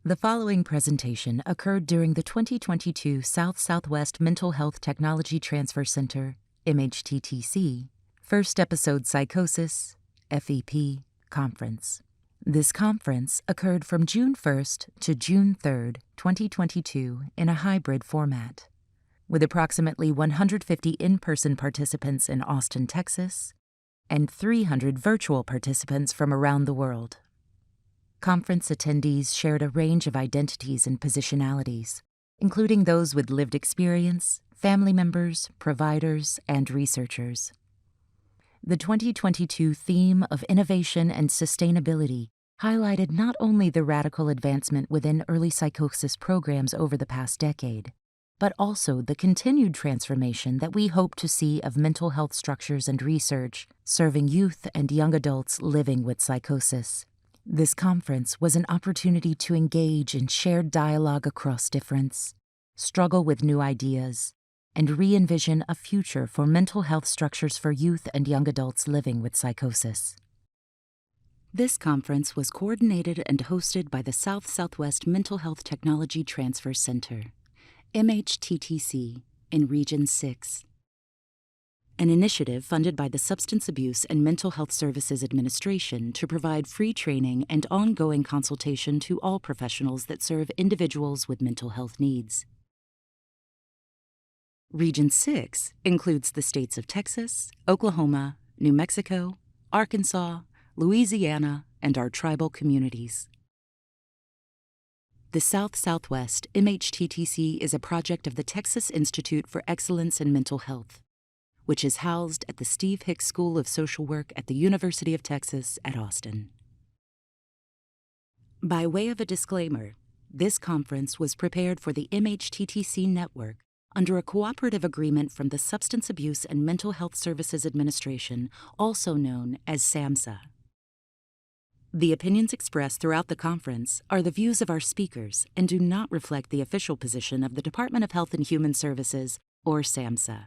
The following presentation occurred during the 2022 South-Southwest Mental Health Technology Transfer Center, MHTTC, First Episode Psychosis, FEP, Conference. This conference occurred from June 1st to June 3rd, 2022 in a hybrid format, with approximately 150 in-person participants in Austin, Texas, and 300 virtual participants from around the world. Conference attendees shared a range of identities and positionalities, including those with lived experience, family members, providers, and researchers. The 2022 theme of innovation and sustainability highlighted not only the radical advancement within early psychosis programs over the past decade, but also the continued transformation that we hope to see of mental health structures and research serving youth and young adults living with psychosis. This conference was an opportunity to engage in shared dialogue across difference, struggle with new ideas, and re-envision a future for mental health structures for youth and young adults living with psychosis. This conference was coordinated and hosted by the South-Southwest Mental Health Technology Transfer Center, MHTTC, in Region 6. An initiative funded by the Substance Abuse and Mental Health Services Administration to provide free training and ongoing consultation to all professionals that serve individuals with mental health needs. Region 6 includes the states of Texas, Oklahoma, New Mexico, Arkansas, Louisiana, and our tribal communities. The South-Southwest MHTTC is a project of the Texas Institute for Excellence in Mental Health, which is housed at the Steve Hicks School of Social Work at the University of Texas at Austin. By way of a disclaimer, this conference was prepared for the MHTTC network under a cooperative agreement from the Substance Abuse and Mental Health Services Administration, also known as SAMHSA. The opinions expressed throughout the conference are the views of our speakers and do not reflect the official position of the Department of Health and Human Services or SAMHSA.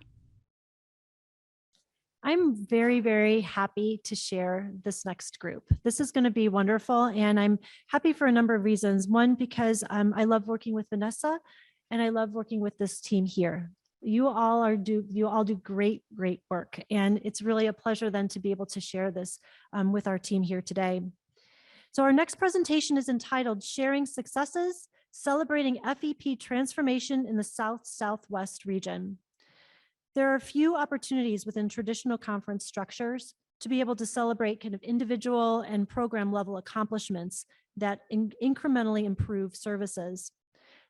I'm very, very happy to share this next group. This is going to be wonderful, and I'm happy for a number of reasons. One, because I love working with Vanessa, and I love working with this team here. You all do great work, and it's really a pleasure then to be able to share this with our team here today. So our next presentation is entitled Sharing Successes, Celebrating FEP Transformation in the South-Southwest Region. There are few opportunities within traditional conference structures to be able to celebrate kind of individual and program level accomplishments that incrementally improve services.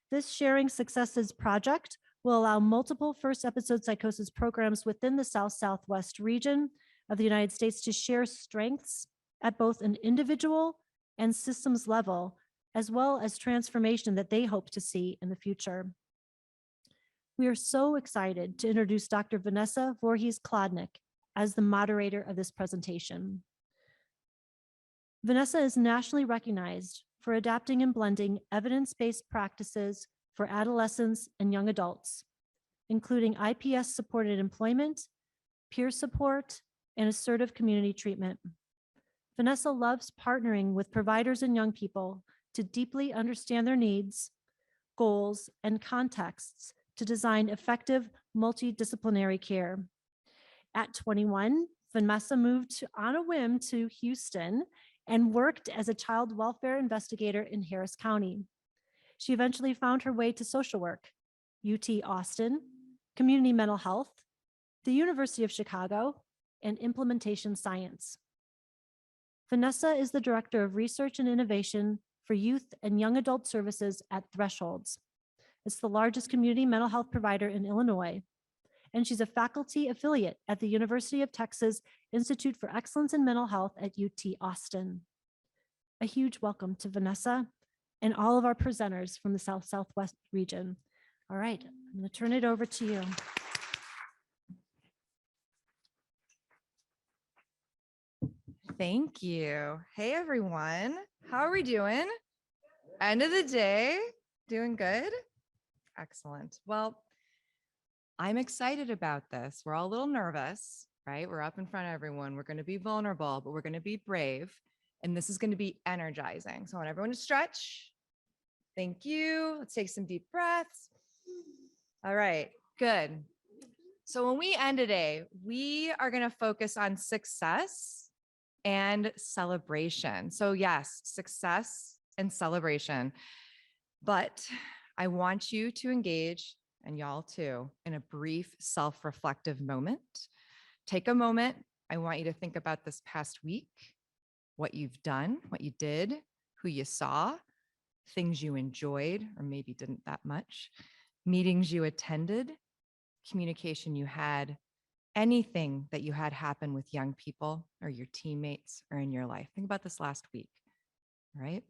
This Sharing Successes project will allow multiple First Episode Psychosis programs within the South-Southwest region of the United States to share strengths at both an individual and systems level, as well as transformation that they hope to see in the future. We are so excited to introduce Dr. Vanessa Vorhies Klodnick as the moderator of this presentation. Vanessa is nationally recognized for adapting and blending evidence-based practices for adolescents and young adults, including IPS-supported employment, peer support, and assertive community treatment. Vanessa loves partnering with providers and young people to deeply understand their needs, goals, and contexts to design effective multidisciplinary care. At 21, Vanessa moved on a whim to Houston and worked as a child welfare investigator in Harris County. She eventually found her way to social work, UT Austin, community mental health, the University of Chicago, and implementation science. Vanessa is the Director of Research and Innovation for Youth and Young Adult Services at Thresholds. It's the largest community mental health provider in Illinois, and she's a faculty affiliate at the University of Texas Institute for Excellence in Mental Health at UT Austin. A huge welcome to Vanessa and all of our presenters from the South-Southwest region. All right, I'm going to turn it over to you. Thank you. Hey, everyone. How are we doing? End of the day, doing good? Excellent. Well, I'm excited about this. We're all a little nervous, right? We're up in front of everyone. We're going to be vulnerable, but we're going to be brave. And this is going to be energizing. So I want everyone to stretch, Thank you. Let's take some deep breaths. All right, good. So when we end today, we are going to focus on success and celebration. So yes, success and celebration. But I want you to engage, and y'all too, in a brief self-reflective moment. Take a moment. I want you to think about this past week, what you've done, what you did, who you saw, things you enjoyed or maybe didn't that much, meetings you attended, communication you had, anything that you had happen with young people or your teammates or in your life. Think about this last week, right?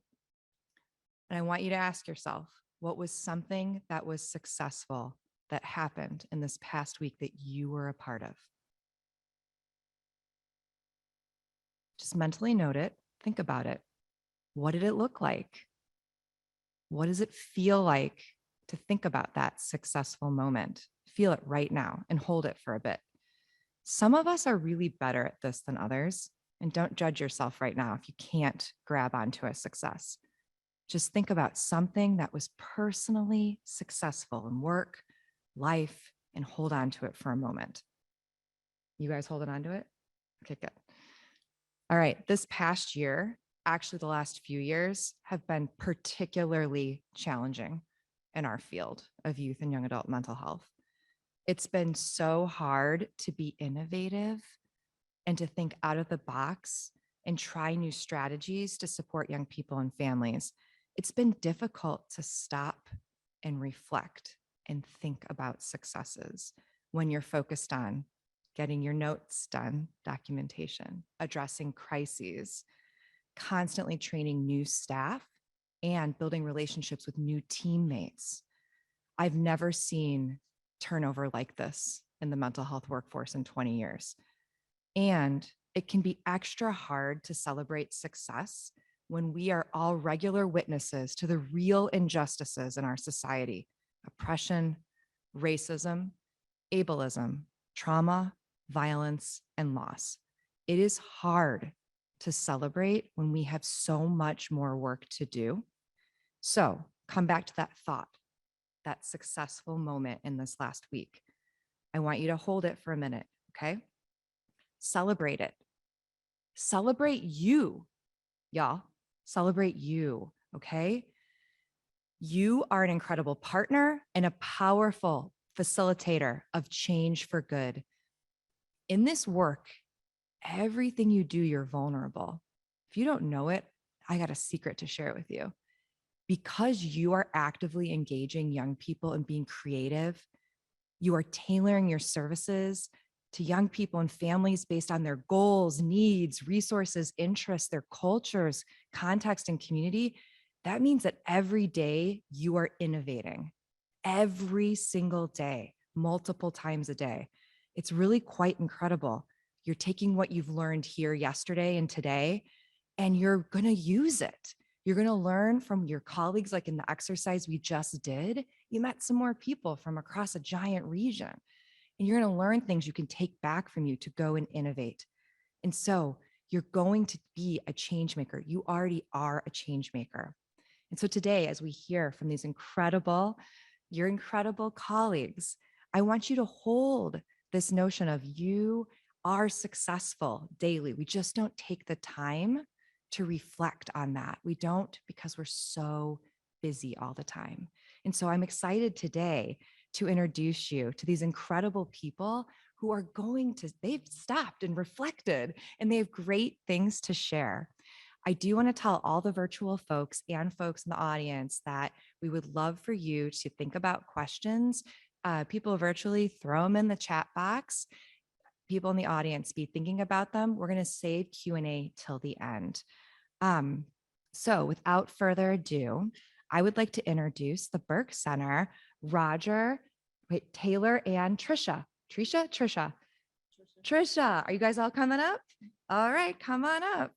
And I want you to ask yourself, what was something that was successful that happened in this past week that you were a part of? Just mentally note it, think about it. What did it look like? What does it feel like to think about that successful moment? Feel it right now and hold it for a bit. Some of us are really better at this than others, and don't judge yourself right now if you can't grab onto a success. Just think about something that was personally successful in work, life, and hold on to it for a moment. You guys holding on to it? Okay, good. All right, this past year, actually the last few years, have been particularly challenging in our field of youth and young adult mental health. It's been so hard to be innovative and to think out of the box and try new strategies to support young people and families. It's been difficult to stop and reflect and think about successes when you're focused on getting your notes done, documentation, addressing crises, constantly training new staff, and building relationships with new teammates. I've never seen turnover like this in the mental health workforce in 20 years. And it can be extra hard to celebrate success when we are all regular witnesses to the real injustices in our society: oppression, racism, ableism, trauma, violence, and loss. It is hard to celebrate when we have so much more work to do. So come back to that thought, that successful moment in this last week. I want you to hold it for a minute, okay? Celebrate it. Celebrate you, y'all. Celebrate you, okay? You are an incredible partner and a powerful facilitator of change for good. In this work, everything you do, you're vulnerable. If you don't know it, I got a secret to share with you. Because you are actively engaging young people and being creative, you are tailoring your services to young people and families based on their goals, needs, resources, interests, their cultures, context, and community. That means that every day you are innovating, every single day, multiple times a day. It's really quite incredible. You're taking what you've learned here yesterday and today, and you're going to use it. You're going to learn from your colleagues, like in the exercise we just did. You met some more people from across a giant region, and you're going to learn things you can take back from you to go and innovate. And so you're going to be a change maker. You already are a change maker. And so today, as we hear from these your incredible colleagues, I want you to hold this notion of you are successful daily. We just don't take the time to reflect on that. We don't, because we're so busy all the time. And so I'm excited today to introduce you to these incredible people who are they've stopped and reflected, and they have great things to share. I do want to tell all the virtual folks and folks in the audience that we would love for you to think about questions. People virtually, throw them in the chat box. People in the audience, be thinking about them. We're going to save Q&A till the end. So without further ado, I would like to introduce the Burke Center, Taylor, and Trisha. Trisha. Are you guys all coming up? All right, come on up.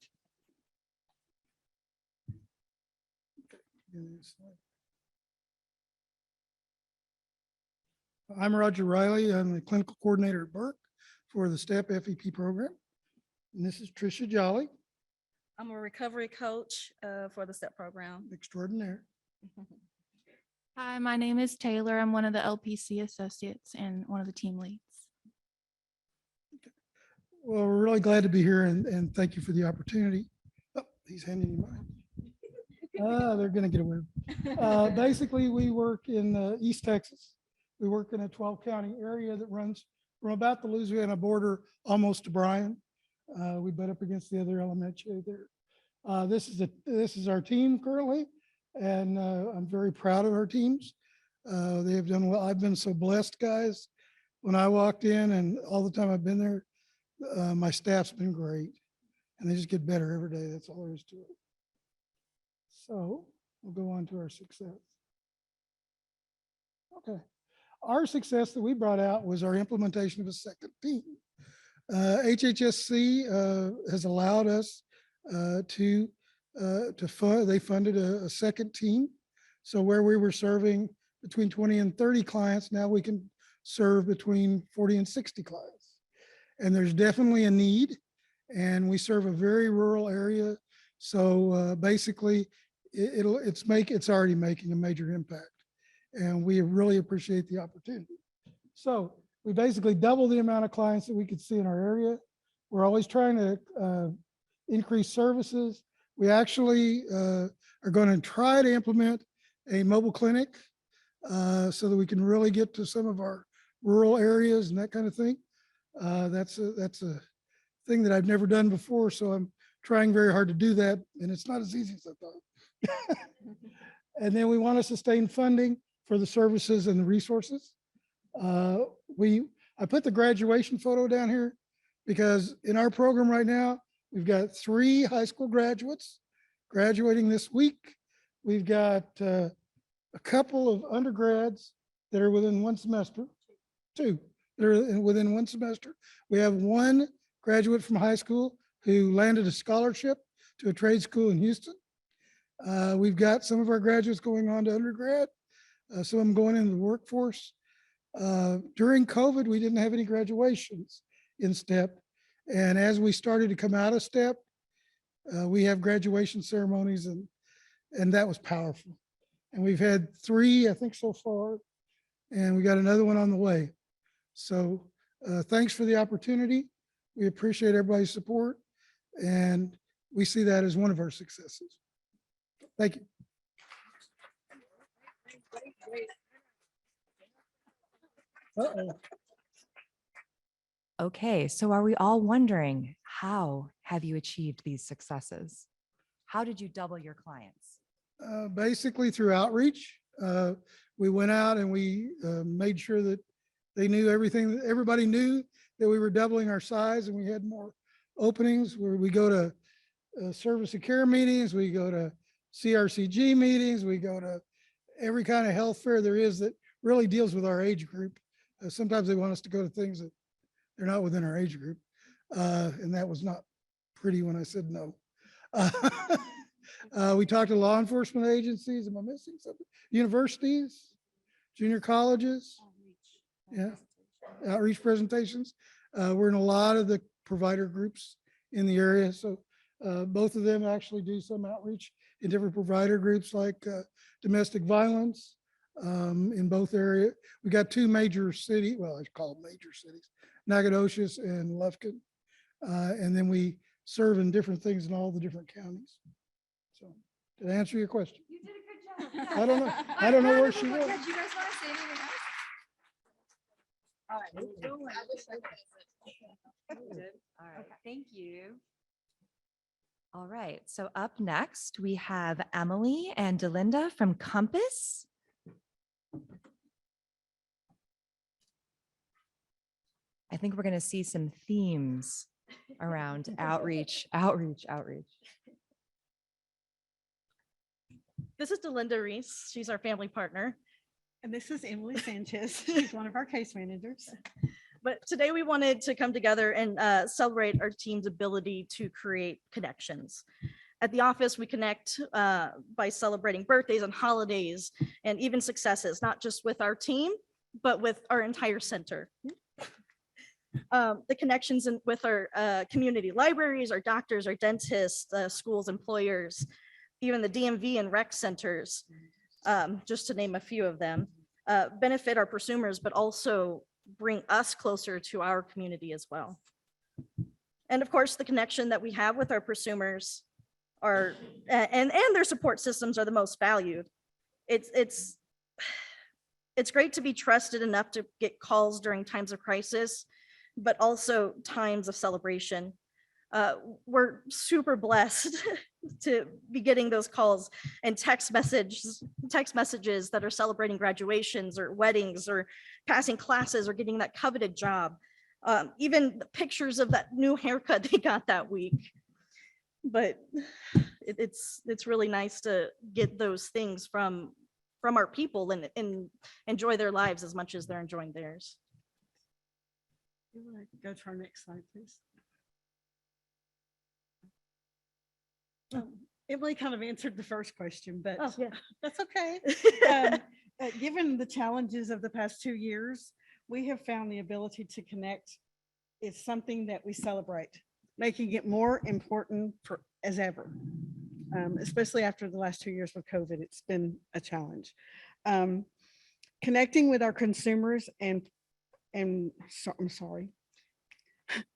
I'm Roger Riley. I'm the clinical coordinator at Burke for the STEP FEP program. And this is Trisha Jolly. I'm a recovery coach for the STEP program. Extraordinaire. Hi, my name is Taylor. I'm one of the LPC associates and one of the team leads. Well, we're really glad to be here and thank you for the opportunity. Oh, he's handing you mine. They're gonna get away. Basically, we work in East Texas. We work in a 12-county area that runs from about the Louisiana border almost to Bryan. We butt up against the other elementary there. This is our team currently, and I'm very proud of our teams. They have done well. I've been so blessed, guys. When I walked in and all the time I've been there, my staff's been great, and they just get better every day. That's all there is to it. So we'll go on to our success. Okay. Our success that we brought out was our implementation of a second team. HHSC has allowed us to fund, they funded a second team. So where we were serving between 20 and 30 clients, now we can serve between 40 and 60 clients. And there's definitely a need, and we serve a very rural area. So basically it's already making a major impact, and we really appreciate the opportunity. So we basically double the amount of clients that we could see in our area. We're always trying to increase services. We actually are going to try to implement a mobile clinic so that we can really get to some of our rural areas and that kind of thing. That's a thing that I've never done before, so I'm trying very hard to do that, and it's not as easy as I thought. And then we want to sustain funding for the services and the resources. I put the graduation photo down here because in our program right now, we've got 3 high school graduates graduating this week. We've got a couple of undergrads that are within 1 semester, 2 that are within 1 semester. We have 1 graduate from high school who landed a scholarship to a trade school in Houston. We've got some of our graduates going on to undergrad, some of them going into the workforce. During COVID, we didn't have any graduations in STEP. And as we started to come out of STEP, we have graduation ceremonies, and that was powerful. And we've had 3, I think, so far, and we got another one on the way. So thanks for the opportunity. We appreciate everybody's support, and we see that as one of our successes. Thank you. Uh-oh. Okay, so are we all wondering, how have you achieved these successes? How did you double your clients? Basically through outreach. We went out and we made sure that they knew everything. Everybody knew that we were doubling our size and we had more openings. Where we go to service of care meetings, we go to CRCG meetings, we go to every kind of health fair there is that really deals with our age group. Sometimes they want us to go to things that they're not within our age group. And that was not pretty when I said no. We talked to law enforcement agencies. Am I missing something? Universities, junior colleges. Yeah, outreach presentations. We're in a lot of the provider groups in the area. So both of them actually do some outreach in different provider groups like domestic violence in both areas. We got 2 major cities, well, I call them major cities, Nacogdoches and Lufkin. And then we serve in different things in all the different counties. So did I answer your question? You did a good job. I don't know. I don't know where she was. Do you guys want to say anything else? All right. All right, thank you. All right, so up next, we have Emily and Delinda from Compass. I think we're going to see some themes around outreach. This is Delinda Reese. She's our family partner. And this is Emily Sanchez. She's one of our case managers. But today we wanted to come together and celebrate our team's ability to create connections. At the office, we connect by celebrating birthdays and holidays and even successes, not just with our team, but with our entire center. The connections with our community libraries, our doctors, our dentists, schools, employers, even the DMV and rec centers. just to name a few of them, benefit our prosumers, but also bring us closer to our community as well. And of course, the connection that we have with our prosumers are, and their support systems are the most valued. It's great to be trusted enough to get calls during times of crisis, but also times of celebration. We're super blessed to be getting those calls and text messages that are celebrating graduations or weddings or passing classes or getting that coveted job. Even the pictures of that new haircut they got that week. But it's really nice to get those things from our people and enjoy their lives as much as they're enjoying theirs. You want to go to our next slide, please? Emily kind of answered the first question, but Oh, yeah. that's okay. Given the challenges of the past 2 years, we have found the ability to connect is something that we celebrate, making it more important as ever, especially after the last 2 years with COVID. It's been a challenge. Connecting with our consumers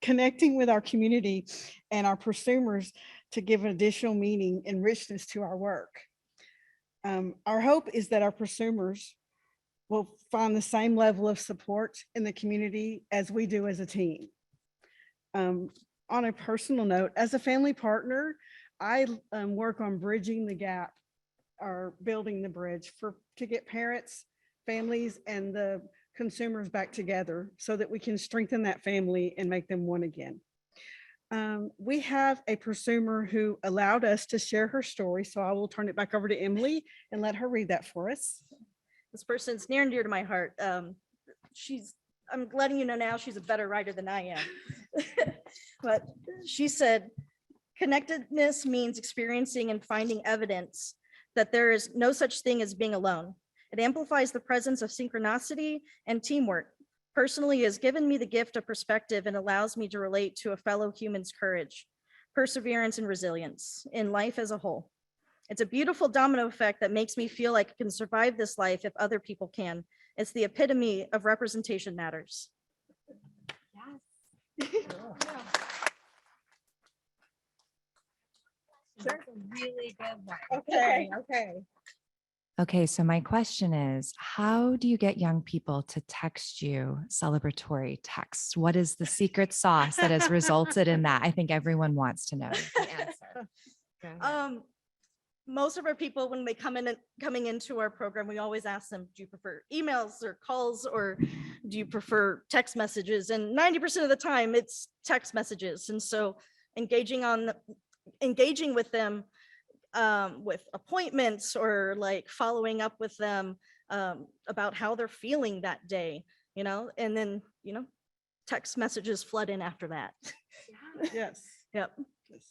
connecting with our community and our prosumers to give additional meaning and richness to our work. Our hope is that our prosumers will find the same level of support in the community as we do as a team. On a personal note, as a family partner, I work on bridging the gap or building the bridge to get parents, families, and the consumers back together so that we can strengthen that family and make them one again. We have a prosumer who allowed us to share her story, so I will turn it back over to Emily and let her read that for us. This person's near and dear to my heart. I'm letting you know now she's a better writer than I am. But she said, connectedness means experiencing and finding evidence that there is no such thing as being alone. It amplifies the presence of synchronicity and teamwork. Personally, it has given me the gift of perspective and allows me to relate to a fellow human's courage, perseverance, and resilience in life as a whole. It's a beautiful domino effect that makes me feel like I can survive this life if other people can. It's the epitome of representation matters. Yes. That's a really good one. Okay. Okay, so my question is, how do you get young people to text you celebratory texts? What is the secret sauce that has resulted in that? I think everyone wants to know the answer. Go ahead. Most of our people, when they coming into our program, we always ask them, do you prefer emails or calls, or do you prefer text messages? And 90% of the time it's text messages. And so engaging with them with appointments or like following up with them about how they're feeling that day, and then, text messages flood in after that. Yeah. Yes. Yep.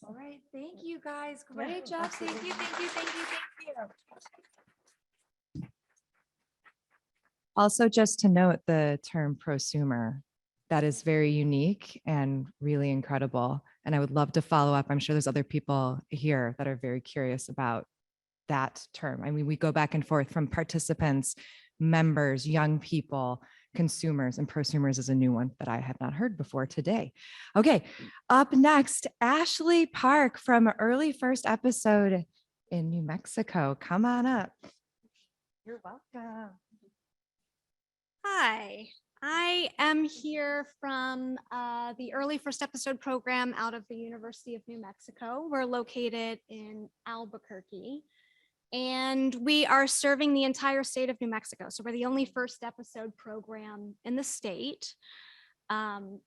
All right. Thank you guys. Great job. Thank you. Thank you. Thank you. Thank you. Also, just to note the term prosumer, that is very unique and really incredible. And I would love to follow up. I'm sure there's other people here that are very curious about that term. I mean, we go back and forth from participants, members, young people, consumers, and prosumers is a new one that I have not heard before today. Okay, up next, Ashley Park from early First Episode in New Mexico. Come on up. You're welcome. Hi, I am here from the early First Episode program out of the University of New Mexico. We're located in Albuquerque, and we are serving the entire state of New Mexico. So we're the only First Episode program in the state.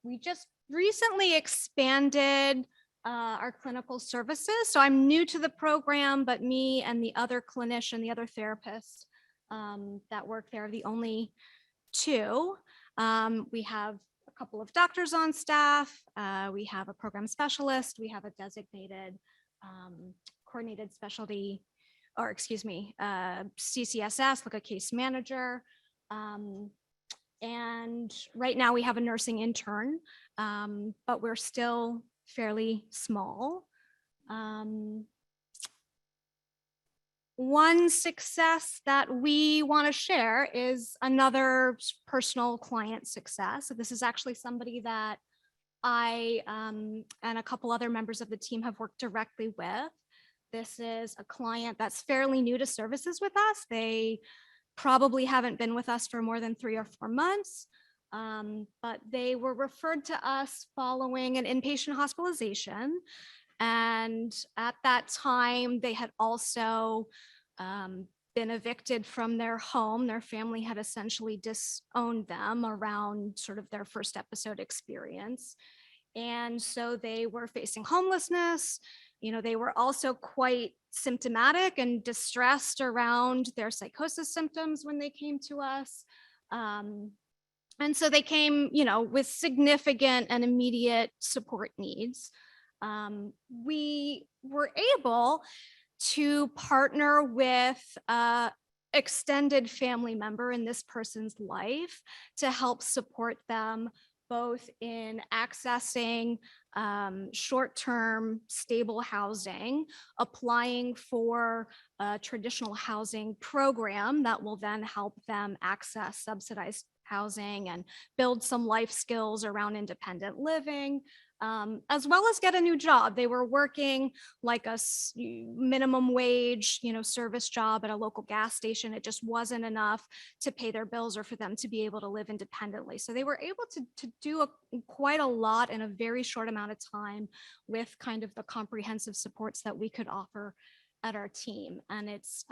We just recently expanded our clinical services. So I'm new to the program, but me and the other clinician, the other therapist that work there are the only two. We have a couple of doctors on staff. We have a program specialist. We have a designated coordinated specialty, or excuse me, CCSS, like a case manager. And right now we have a nursing intern, but we're still fairly small. one success that we want to share is another personal client success. So this is actually somebody that I and a couple other members of the team have worked directly with. This is a client that's fairly new to services with us. They probably haven't been with us for more than 3 or 4 months, but they were referred to us following an inpatient hospitalization. And at that time, they had also been evicted from their home. Their family had essentially disowned them around sort of their first episode experience. And so they were facing homelessness. You know, they were also quite symptomatic and distressed around their psychosis symptoms when they came to us. And so they came, you know, with significant and immediate support needs. We were able to partner with an extended family member in this person's life to help support them both in accessing short-term stable housing, applying for a traditional housing program that will then help them access subsidized housing and build some life skills around independent living, as well as get a new job. They were working like a minimum wage, you know, service job at a local gas station. It just wasn't enough to pay their bills or for them to be able to live independently. So they were able to do quite a lot in a very short amount of time with kind of the comprehensive supports that we could offer at our team. And it's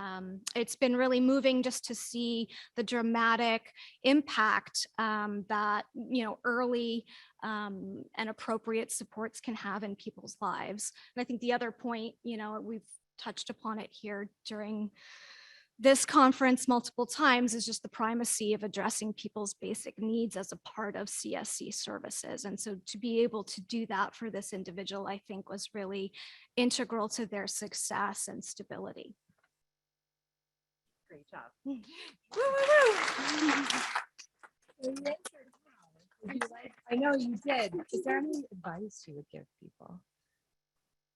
been really moving just to see the dramatic impact that, you know, early and appropriate supports can have in people's lives. And I think the other point, you know, we've touched upon it here during this conference multiple times, is just the primacy of addressing people's basic needs as a part of CSC services. And so to be able to do that for this individual, I think was really integral to their success and stability. Great job. Woo, woo, woo. I know you did. Is there any advice you would give people?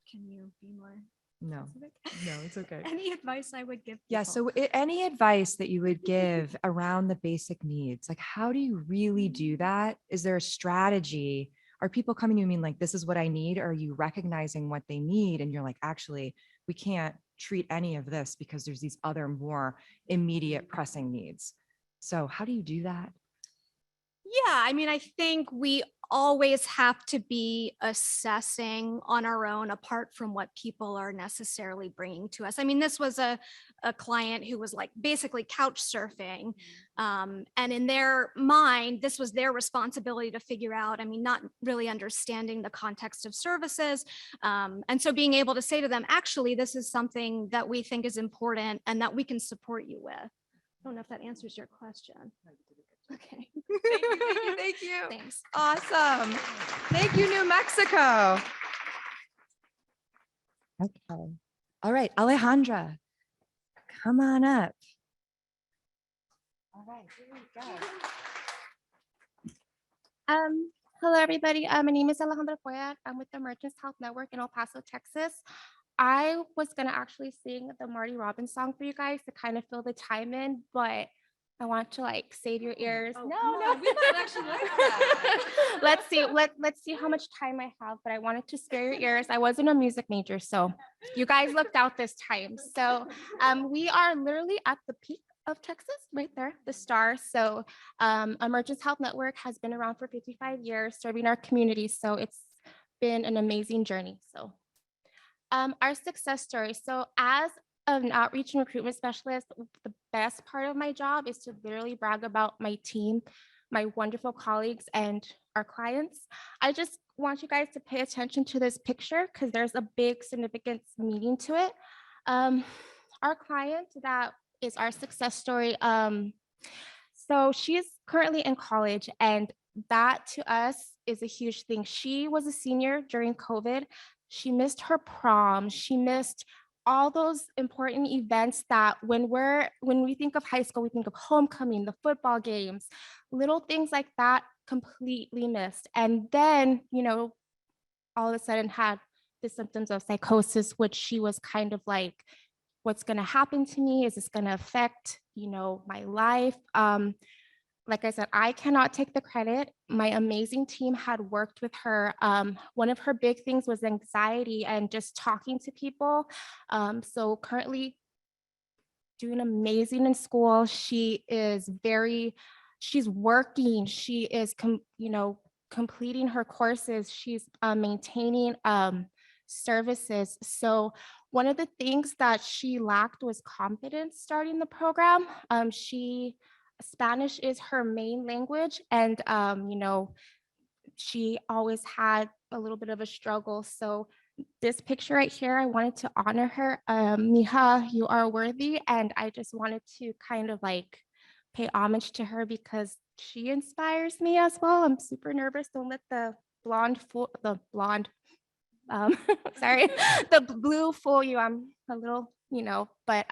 Can you be more No, specific? no, it's okay. Any advice I would give people? Yeah, so any advice that you would give around the basic needs, like how do you really do that? Is there a strategy? Are people coming to you and being like, this is what I need? Or are you recognizing what they need? And you're like, actually, we can't treat any of this because there's these other more immediate pressing needs. So how do you do that? Yeah, I mean, I think we always have to be assessing on our own apart from what people are necessarily bringing to us. I mean, this was a client who was like basically couch surfing. And in their mind, this was their responsibility to figure out, I mean, not really understanding the context of services. And so being able to say to them, actually, this is something that we think is important and that we can support you with. I don't know if that answers your question. Okay. Thank you, thank you, thank you. Thanks. Awesome. Thank you, New Mexico. Okay. All right, Alejandra, come on up. All right, here we go. Hello, everybody. My name is Alejandra Cuellar. I'm with the Emergence Health Network in El Paso, Texas. I was going to actually sing the Marty Robbins song for you guys to kind of fill the time in, but I want to like save your ears. No, we might actually like that. Let's see. Let's see how much time I have, but I wanted to spare your ears. I wasn't a music major, so you guys looked out this time. So we are literally at the peak of Texas, right there, the star. So Emergence Health Network has been around for 55 years, serving our community. So it's been an amazing journey. So our success story. So as an outreach and recruitment specialist, the best part of my job is to literally brag about my team, my wonderful colleagues, and our clients. I just want you guys to pay attention to this picture because there's a big significance meaning to it. Our client that is our success story. So she is currently in college, and that to us is a huge thing. She was a senior during COVID. She missed her prom. She missed all those important events that when we think of high school, we think of homecoming, the football games, little things like that completely missed. And then, you know, all of a sudden had the symptoms of psychosis, which she was kind of like what's going to happen to me? Is this going to affect, my life? Like I said, I cannot take the credit. My amazing team had worked with her. One of her big things was anxiety and just talking to people. So currently doing amazing in school. She's working. She is, completing her courses. She's maintaining services. So one of the things that she lacked was confidence starting the program. Spanish is her main language, and she always had a little bit of a struggle. So this picture right here, I wanted to honor her. Mija, you are worthy, and I just wanted to kind of like pay homage to her because she inspires me as well. I'm super nervous. Don't let the sorry, the blue fool you. I'm a little, but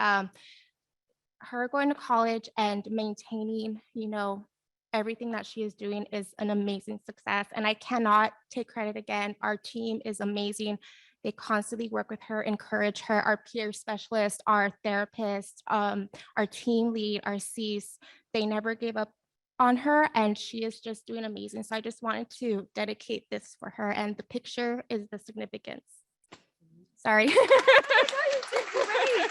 her going to college and maintaining, everything that she is doing is an amazing success. And I cannot take credit again. Our team is amazing. They constantly work with her, encourage her, our peer specialist, our therapist, our team lead, our Cease. They never gave up on her, and she is just doing amazing. So I just wanted to dedicate this for her, and the picture is the significance. Sorry.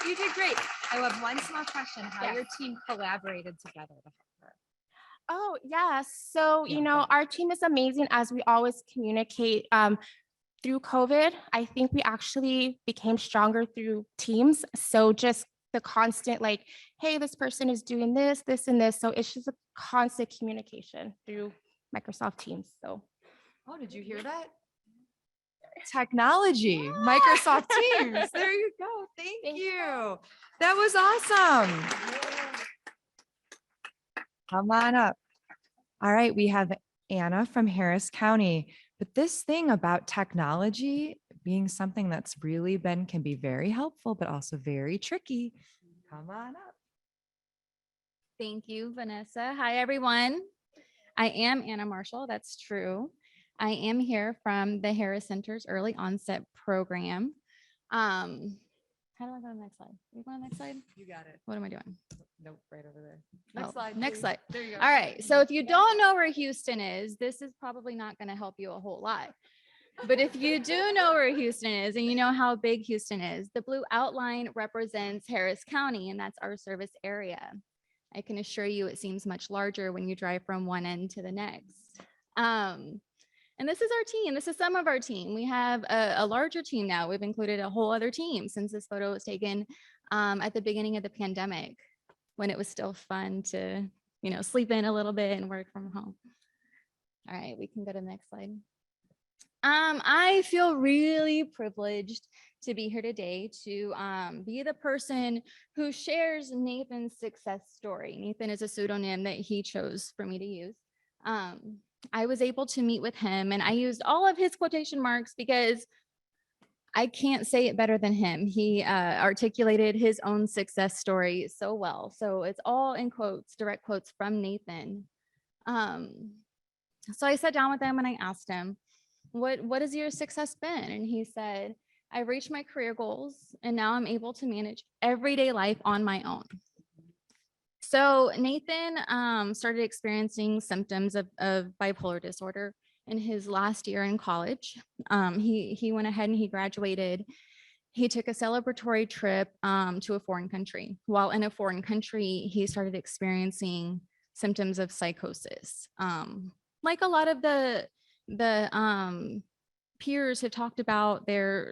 You did great. I have one small question, how your team collaborated together to help her. Oh, yeah. So, our team is amazing as we always communicate. Through COVID, I think we actually became stronger through Teams. So just the constant like, hey, this person is doing this, this, and this. So it's just a constant communication through Microsoft Teams. So. Oh, did you hear that? Technology, Microsoft Teams. There you go. Thank you. That was awesome. Come on up. All right, we have Anna from Harris County. But this thing about technology being something that's really can be very helpful, but also very tricky. Come on up. Thank you, Vanessa. Hi, everyone. I am Anna Marshall. That's true. I am here from the Harris Center's Early Onset Program. How do I go to the next slide? You go to the next slide? You got it. What am I doing? Nope, right over there. Next slide. Next Next slide. There you go. All right. So if you don't know where Houston is, this is probably not going to help you a whole lot. But if you do know where Houston is and you know how big Houston is, the blue outline represents Harris County, and that's our service area. I can assure you it seems much larger when you drive from one end to the next. And this is our team. This is some of our team. We have a larger team now. We've included a whole other team since this photo was taken at the beginning of the pandemic, when it was still fun to, sleep in a little bit and work from home. All right, we can go to the next slide. I feel really privileged to be here today to be the person who shares Nathan's success story. Nathan is a pseudonym that he chose for me to use. I was able to meet with him, and I used all of his quotation marks because I can't say it better than him. He articulated his own success story so well. So it's all in quotes, direct quotes from Nathan. So I sat down with him and I asked him, what has your success been? And he said, I reached my career goals and now I'm able to manage everyday life on my own. So Nathan started experiencing symptoms of bipolar disorder in his last year in college. He went ahead and he graduated. He took a celebratory trip to a foreign country. While in a foreign country, he started experiencing symptoms of psychosis. Like a lot of the peers have talked about their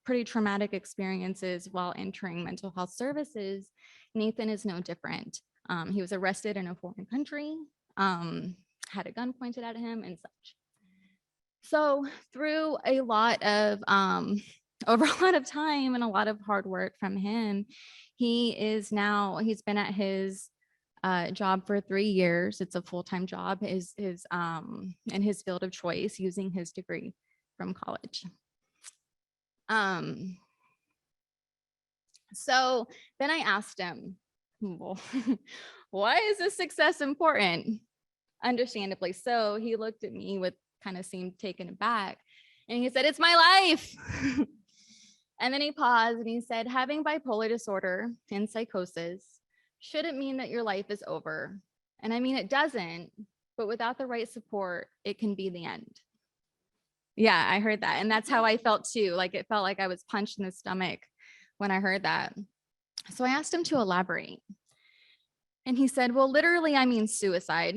pretty traumatic experiences while entering mental health services, Nathan is no different. He was arrested in a foreign country, had a gun pointed at him and such. So through a lot of, over a lot of time and a lot of hard work from him, he's been at his job for 3 years. It's a full-time job, in his field of choice, using his degree from college. So then I asked him, well, why is this success important? Understandably so. He looked at me with kind of seemed taken aback, and he said, it's my life. And then he paused and he said, having bipolar disorder and psychosis shouldn't mean that your life is over. And I mean, it doesn't, but without the right support, it can be the end. Yeah, I heard that. And that's how I felt too. Like it felt like I was punched in the stomach when I heard that. So I asked him to elaborate. And he said, well, literally, I mean suicide.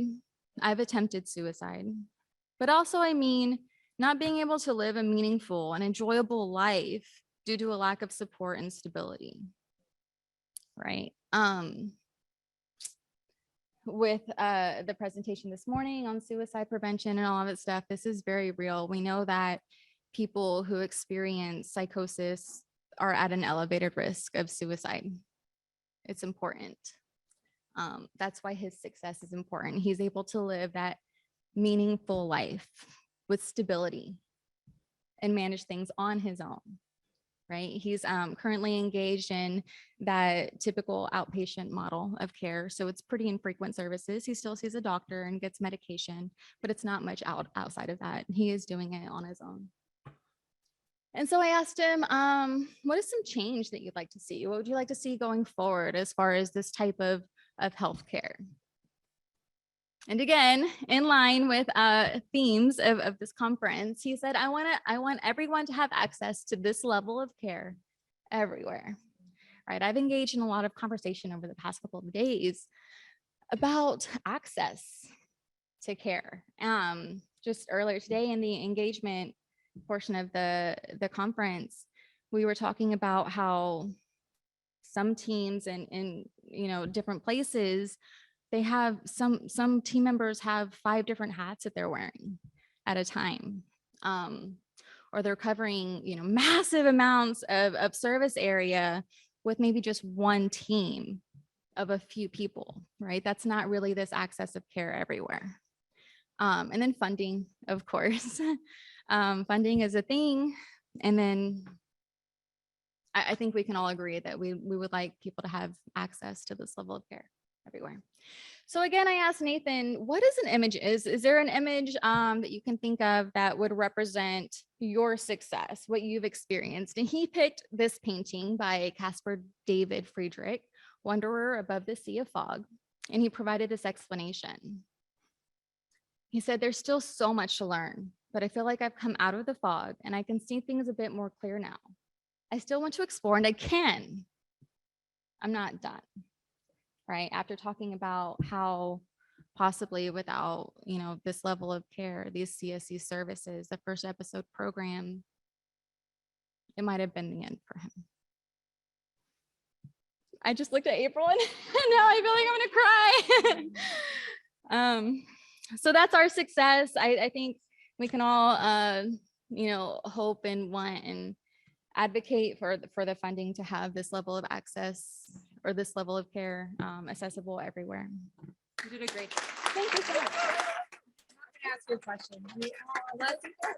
I've attempted suicide, but also I mean not being able to live a meaningful and enjoyable life due to a lack of support and stability. Right. With the presentation this morning on suicide prevention and all of that stuff, this is very real. We know that people who experience psychosis are at an elevated risk of suicide. It's important. That's why his success is important. He's able to live that meaningful life with stability and manage things on his own. Right? He's currently engaged in that typical outpatient model of care. So it's pretty infrequent services. He still sees a doctor and gets medication, but it's not much outside of that. He is doing it on his own. And so I asked him, what is some change that you'd like to see? What would you like to see going forward as far as this type of healthcare? And again, in line with themes of this conference, he said, I want everyone to have access to this level of care everywhere. Right? I've engaged in a lot of conversation over the past couple of days about access to care. Just earlier today in the engagement portion of the conference, we were talking about how some teams in different places, they have some team members have 5 different hats that they're wearing at a time, or they're covering massive amounts of service area with maybe just one team of a few people. Right? That's not really this access of care everywhere. And then funding, of course. Funding is a thing, and then I think we can all agree that we would like people to have access to this level of care everywhere. So again, I asked Nathan, what is an image? Is there an image that you can think of that would represent your success, what you've experienced? And he picked this painting by Caspar David Friedrich, Wanderer Above the Sea of Fog, and he provided this explanation. He said, there's still so much to learn, but I feel like I've come out of the fog and I can see things a bit more clear now. I still want to explore and I can. I'm not done. Right? After talking about how possibly without, this level of care, these CSC services, the First Episode program, it might have been the end for him. I just looked at April and now I feel like I'm gonna cry. So that's our success. I think we can all, hope and want and advocate for the funding to have this level of access or this level of care accessible everywhere. You did a great job. Thank you so much. I'm gonna ask you a question.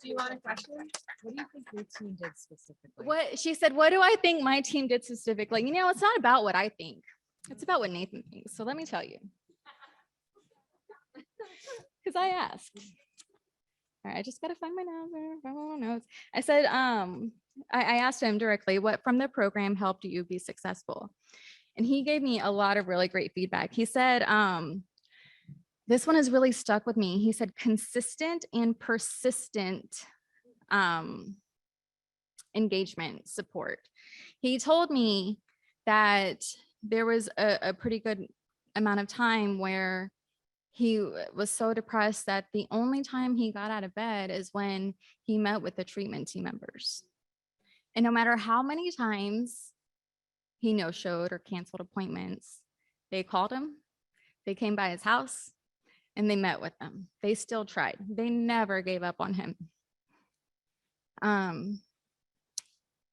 Do you want a question? What do you think your team did specifically? What she said, what do I think my team did specifically? It's not about what I think. It's about what Nathan thinks. So let me tell you. Because I asked. All right, I just got to find my notes. I said, I asked him directly, what from the program helped you be successful? And he gave me a lot of really great feedback. He said, this one has really stuck with me. He said, consistent and persistent engagement support. He told me that there was a pretty good amount of time where he was so depressed that the only time he got out of bed is when he met with the treatment team members. And no matter how many times he no-showed or canceled appointments, they called him, they came by his house, and they met with him. They still tried. They never gave up on him.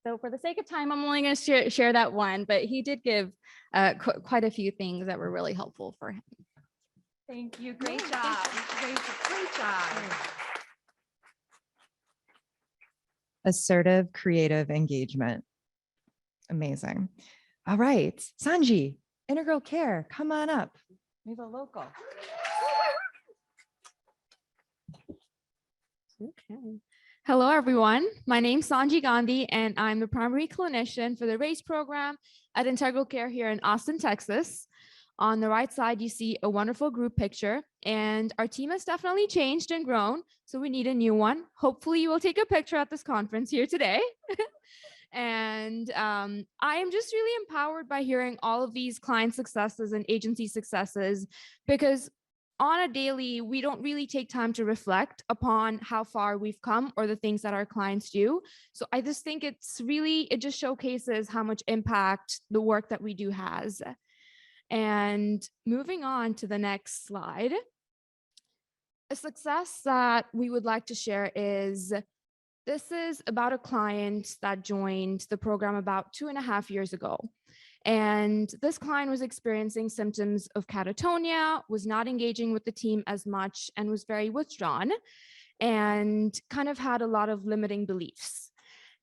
So for the sake of time, I'm only going to share that one, but he did give quite a few things that were really helpful for him. Thank you. Great job. Great job. Assertive, creative engagement. Amazing. All right, Sanjhi, Integral Care, come on up. We have a local. Okay. Hello, everyone. My name's Sanjhi Gandhi, and I'm the primary clinician for the RACE program at Integral Care here in Austin, Texas. On the right side, you see a wonderful group picture, and our team has definitely changed and grown, so we need a new one. Hopefully, you will take a picture at this conference here today. And I am just really empowered by hearing all of these client successes and agency successes, because on a daily, we don't really take time to reflect upon how far we've come or the things that our clients do. So I just think it just showcases how much impact the work that we do has. And moving on to the next slide, a success that we would like to share is, this is about a client that joined the program about 2.5 years ago. And this client was experiencing symptoms of catatonia, was not engaging with the team as much, and was very withdrawn, and kind of had a lot of limiting beliefs.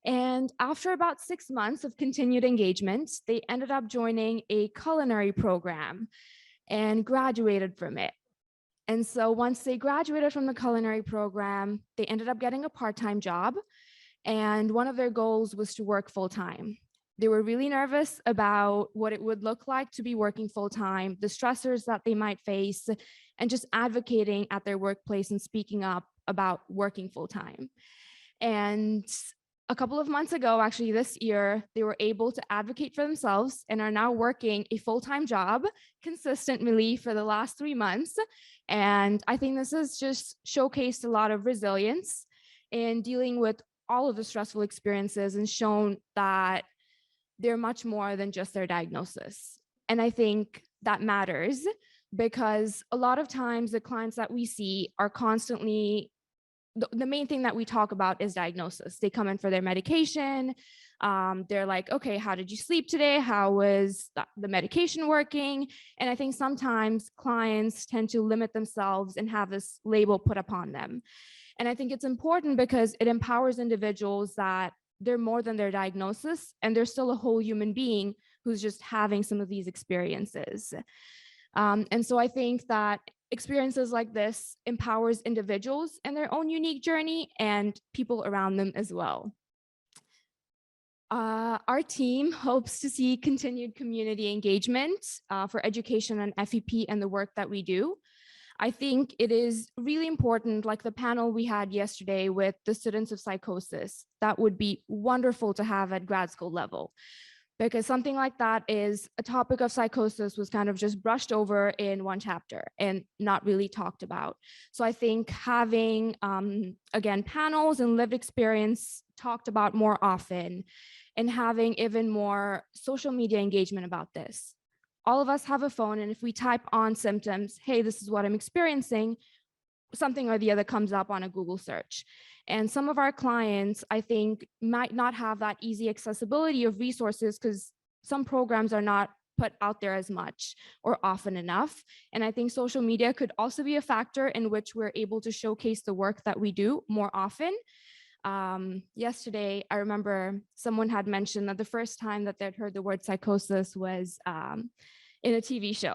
And after about 6 months of continued engagement, they ended up joining a culinary program and graduated from it. And so once they graduated from the culinary program, they ended up getting a part-time job. And one of their goals was to work full-time. They were really nervous about what it would look like to be working full-time, the stressors that they might face, and just advocating at their workplace and speaking up about working full-time. And a couple of months ago, actually this year, they were able to advocate for themselves and are now working a full-time job consistently for the last 3 months. And I think this has just showcased a lot of resilience in dealing with all of the stressful experiences and shown that they're much more than just their diagnosis. And I think that matters, because a lot of times the clients that we see are constantly, the main thing that we talk about is diagnosis. They come in for their medication. They're like, okay, how did you sleep today? How was the medication working? And I think sometimes clients tend to limit themselves and have this label put upon them. And I think it's important because it empowers individuals that they're more than their diagnosis, and they're still a whole human being who's just having some of these experiences. And so I think that experiences like this empowers individuals in their own unique journey and people around them as well. Our team hopes to see continued community engagement for education on FEP and the work that we do. I think it is really important, like the panel we had yesterday with the students of psychosis, that would be wonderful to have at grad school level, because something like that is a topic of psychosis was kind of just brushed over in one chapter and not really talked about. So I think having, again, panels and lived experience talked about more often, and having even more social media engagement about this. All of us have a phone, and if we type on symptoms, hey, this is what I'm experiencing, something or the other comes up on a Google search. And some of our clients, I think, might not have that easy accessibility of resources because some programs are not put out there as much or often enough. And I think social media could also be a factor in which we're able to showcase the work that we do more often. Yesterday, I remember someone had mentioned that the first time that they'd heard the word psychosis was in a TV show.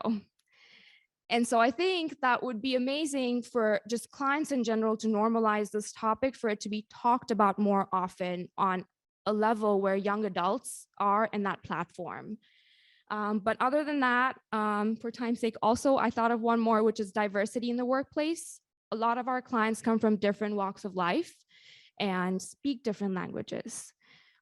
And so I think that would be amazing for just clients in general to normalize this topic, for it to be talked about more often on a level where young adults are in that platform. But other than that, for time's sake, also, I thought of one more, which is diversity in the workplace. A lot of our clients come from different walks of life and speak different languages.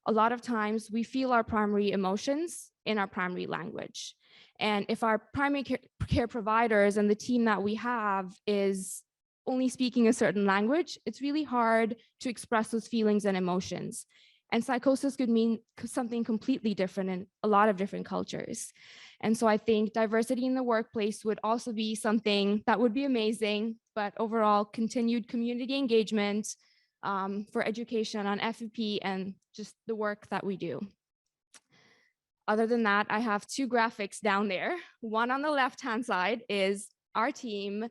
A lot of times we feel our primary emotions in our primary language. And if our primary care providers and the team that we have is only speaking a certain language, it's really hard to express those feelings and emotions. And psychosis could mean something completely different in a lot of different cultures. And so I think diversity in the workplace would also be something that would be amazing, but overall continued community engagement for education on FEP and just the work that we do. Other than that, I have two graphics down there. One on the left-hand side is our team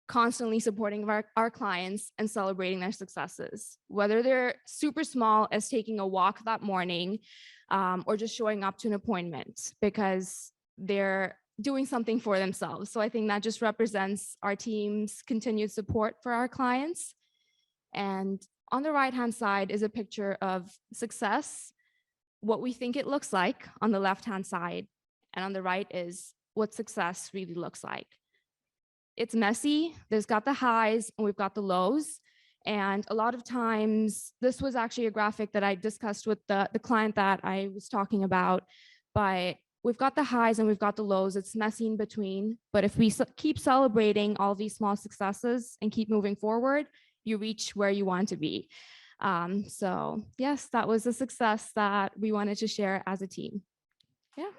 constantly supporting our clients and celebrating their successes, whether they're super small as taking a walk that morning or just showing up to an appointment because they're doing something for themselves. So I think that just represents our team's continued support for our clients. And On the right-hand side is a picture of success, what we think it looks like on the left-hand side. And on the right is what success really looks like. It's messy. There's got the highs and we've got the lows. And a lot of times, this was actually a graphic that I discussed with the client that I was talking about, but we've got the highs and we've got the lows. It's messy in between. But if we keep celebrating all these small successes and keep moving forward, you reach where you want to be. So yes, that was a success that we wanted to share as a team. Yeah.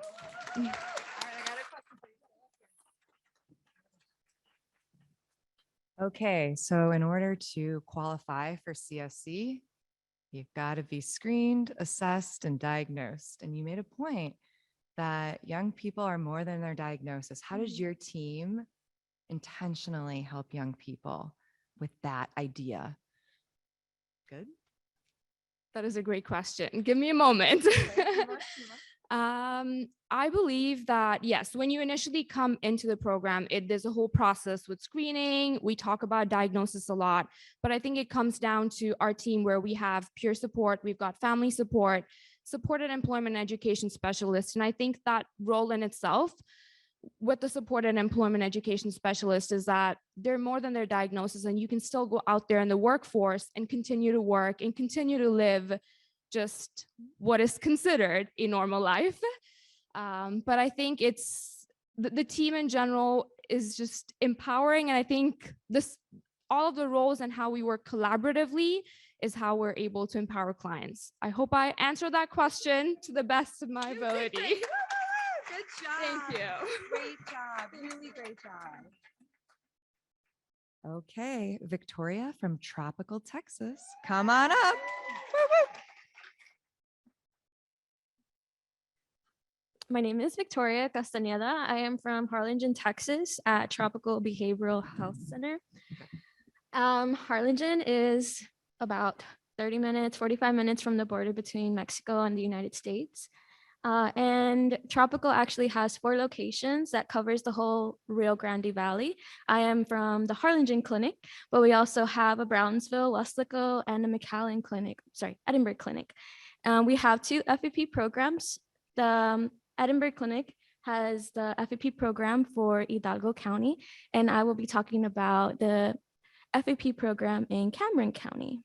Okay, so in order to qualify for CSC, you've got to be screened, assessed, and diagnosed. And you made a point that young people are more than their diagnosis. How does your team intentionally help young people with that idea? Good. That is a great question. Give me a moment. I believe that, yes, when you initially come into the program, there's a whole process with screening. We talk about diagnosis a lot, but I think it comes down to our team where we have peer support, we've got family support, supported employment and education specialists. And I think that role in itself with the supported employment education specialist is that they're more than their diagnosis, and you can still go out there in the workforce and continue to work and continue to live just what is considered a normal life. But I think it's the team in general is just empowering. And I think all of the roles and how we work collaboratively is how we're able to empower clients. I hope I answered that question to the best of my ability. Good job. Thank you. Great job. Really great job. Okay, Victoria from tropical Texas. Come on up. Woo, woo. My name is Victoria Castaneda. I am from Harlingen, Texas at Tropical Behavioral Health Center. Harlingen is about 30 minutes, 45 minutes from the border between Mexico and the United States. And Tropical actually has 4 locations that covers the whole Rio Grande Valley. I am from the Harlingen Clinic, but we also have a Brownsville, Westlaco, and a McAllen Clinic, Edinburgh Clinic. We have 2 FEP programs. The Edinburgh Clinic has the FEP program for Hidalgo County, and I will be talking about the FEP program in Cameron County.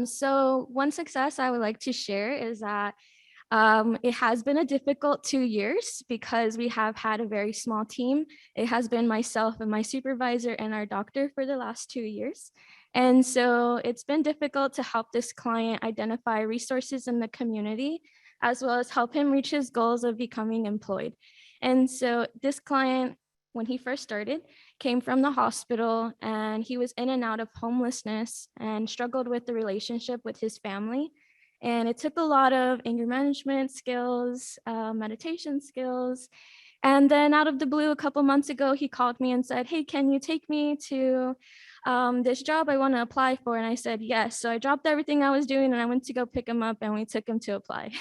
So one success I would like to share is that it has been a difficult 2 years because we have had a very small team. It has been myself and my supervisor and our doctor for the last 2 years. And so it's been difficult to help this client identify resources in the community, as well as help him reach his goals of becoming employed. And so this client, when he first started, came from the hospital, and he was in and out of homelessness and struggled with the relationship with his family. And it took a lot of anger management skills, meditation skills. And then out of the blue, a couple months ago, he called me and said, "Hey, can you take me to this job I want to apply for?" And I said, yes. So I dropped everything I was doing and I went to go pick him up, and we took him to apply.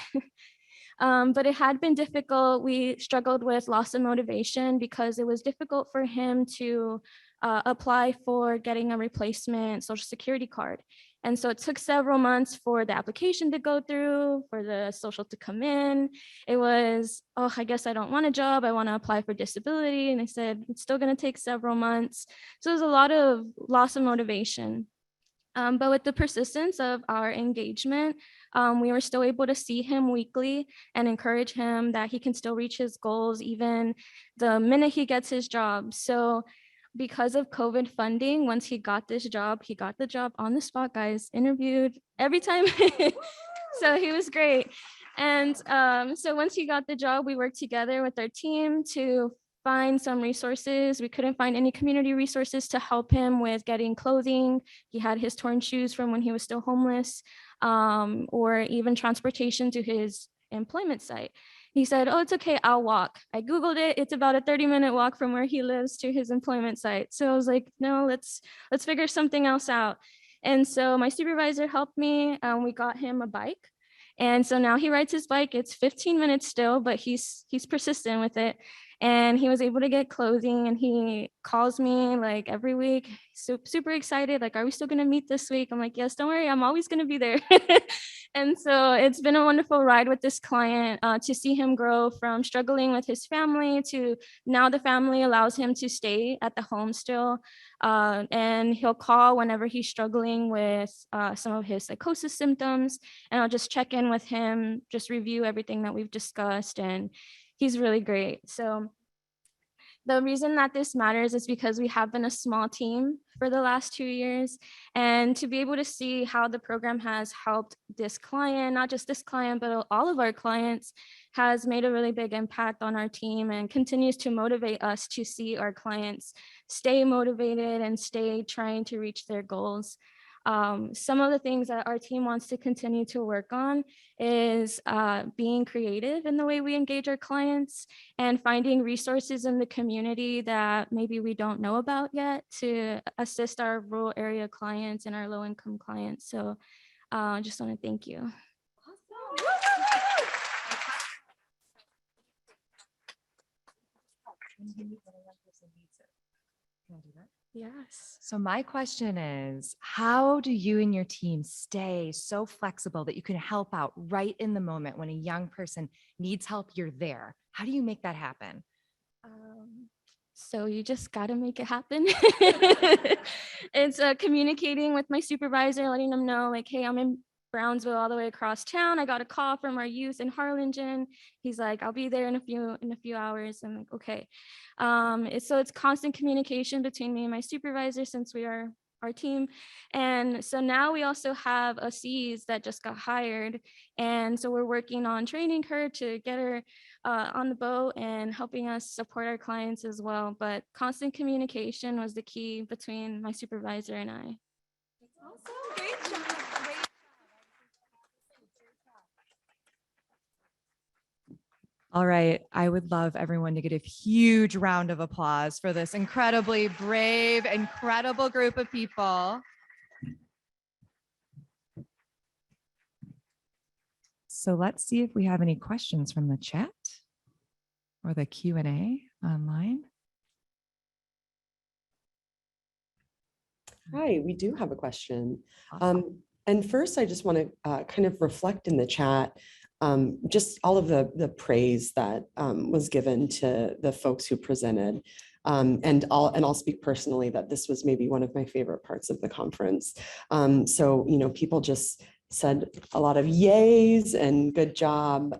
But it had been difficult. We struggled with loss of motivation because it was difficult for him to apply for getting a replacement Social Security card. And so it took several months for the application to go through, for the social to come in. It was, oh, I guess I don't want a job. I want to apply for disability. And I said, it's still going to take several months. So there's a lot of loss of motivation. But with the persistence of our engagement, we were still able to see him weekly and encourage him that he can still reach his goals even the minute he gets his job. So because of COVID funding, once he got this job, he got the job on the spot, guys, interviewed every time. So he was great. And so once he got the job, we worked together with our team to find some resources. We couldn't find any community resources to help him with getting clothing. He had his torn shoes from when he was still homeless, or even transportation to his employment site. He said, "Oh, it's okay, I'll walk." I Googled it. It's about a 30-minute walk from where he lives to his employment site. So I was like, no, let's figure something else out. And so my supervisor helped me. We got him a bike. And so now he rides his bike. It's 15 minutes still, but he's persistent with it. and he was able to get clothing, and he calls me like every week, super excited, like, are we still going to meet this week? I'm like, yes, don't worry, I'm always going to be there. And so it's been a wonderful ride with this client, to see him grow from struggling with his family to now the family allows him to stay at the home still. And he'll call whenever he's struggling with some of his psychosis symptoms, and I'll just check in with him, just review everything that we've discussed, and he's really great. So the reason that this matters is because we have been a small team for the last 2 years, and to be able to see how the program has helped this client, not just this client, but all of our clients, has made a really big impact on our team and continues to motivate us to see our clients stay motivated and stay trying to reach their goals. Some of the things that our team wants to continue to work on is being creative in the way we engage our clients and finding resources in the community that maybe we don't know about yet to assist our rural area clients and our low-income clients. So I just want to thank you. Yes. So my question is, how do you and your team stay so flexible that you can help out right in the moment when a young person needs help, you're there? How do you make that happen? So you just got to make it happen. It's communicating with my supervisor, letting them know like, hey, I'm in Brownsville all the way across town. I got a call from our youth in Harlingen. He's like, I'll be there in a few hours. I'm like, okay. So it's constant communication between me and my supervisor since we are our team. And so now we also have a C's that just got hired. And so we're working on training her to get her on the boat and helping us support our clients as well. But constant communication was the key between my supervisor and I. Awesome. Great job. All right, I would love everyone to get a huge round of applause for this incredibly brave, incredible group of people. So let's see if we have any questions from the chat or the Q&A online. Hi, we do have a question. And first, I just want to kind of reflect in the chat just all of the praise that was given to the folks who presented. And I'll speak personally that this was maybe one of my favorite parts of the conference. So, you know, people just said a lot of yays and good job,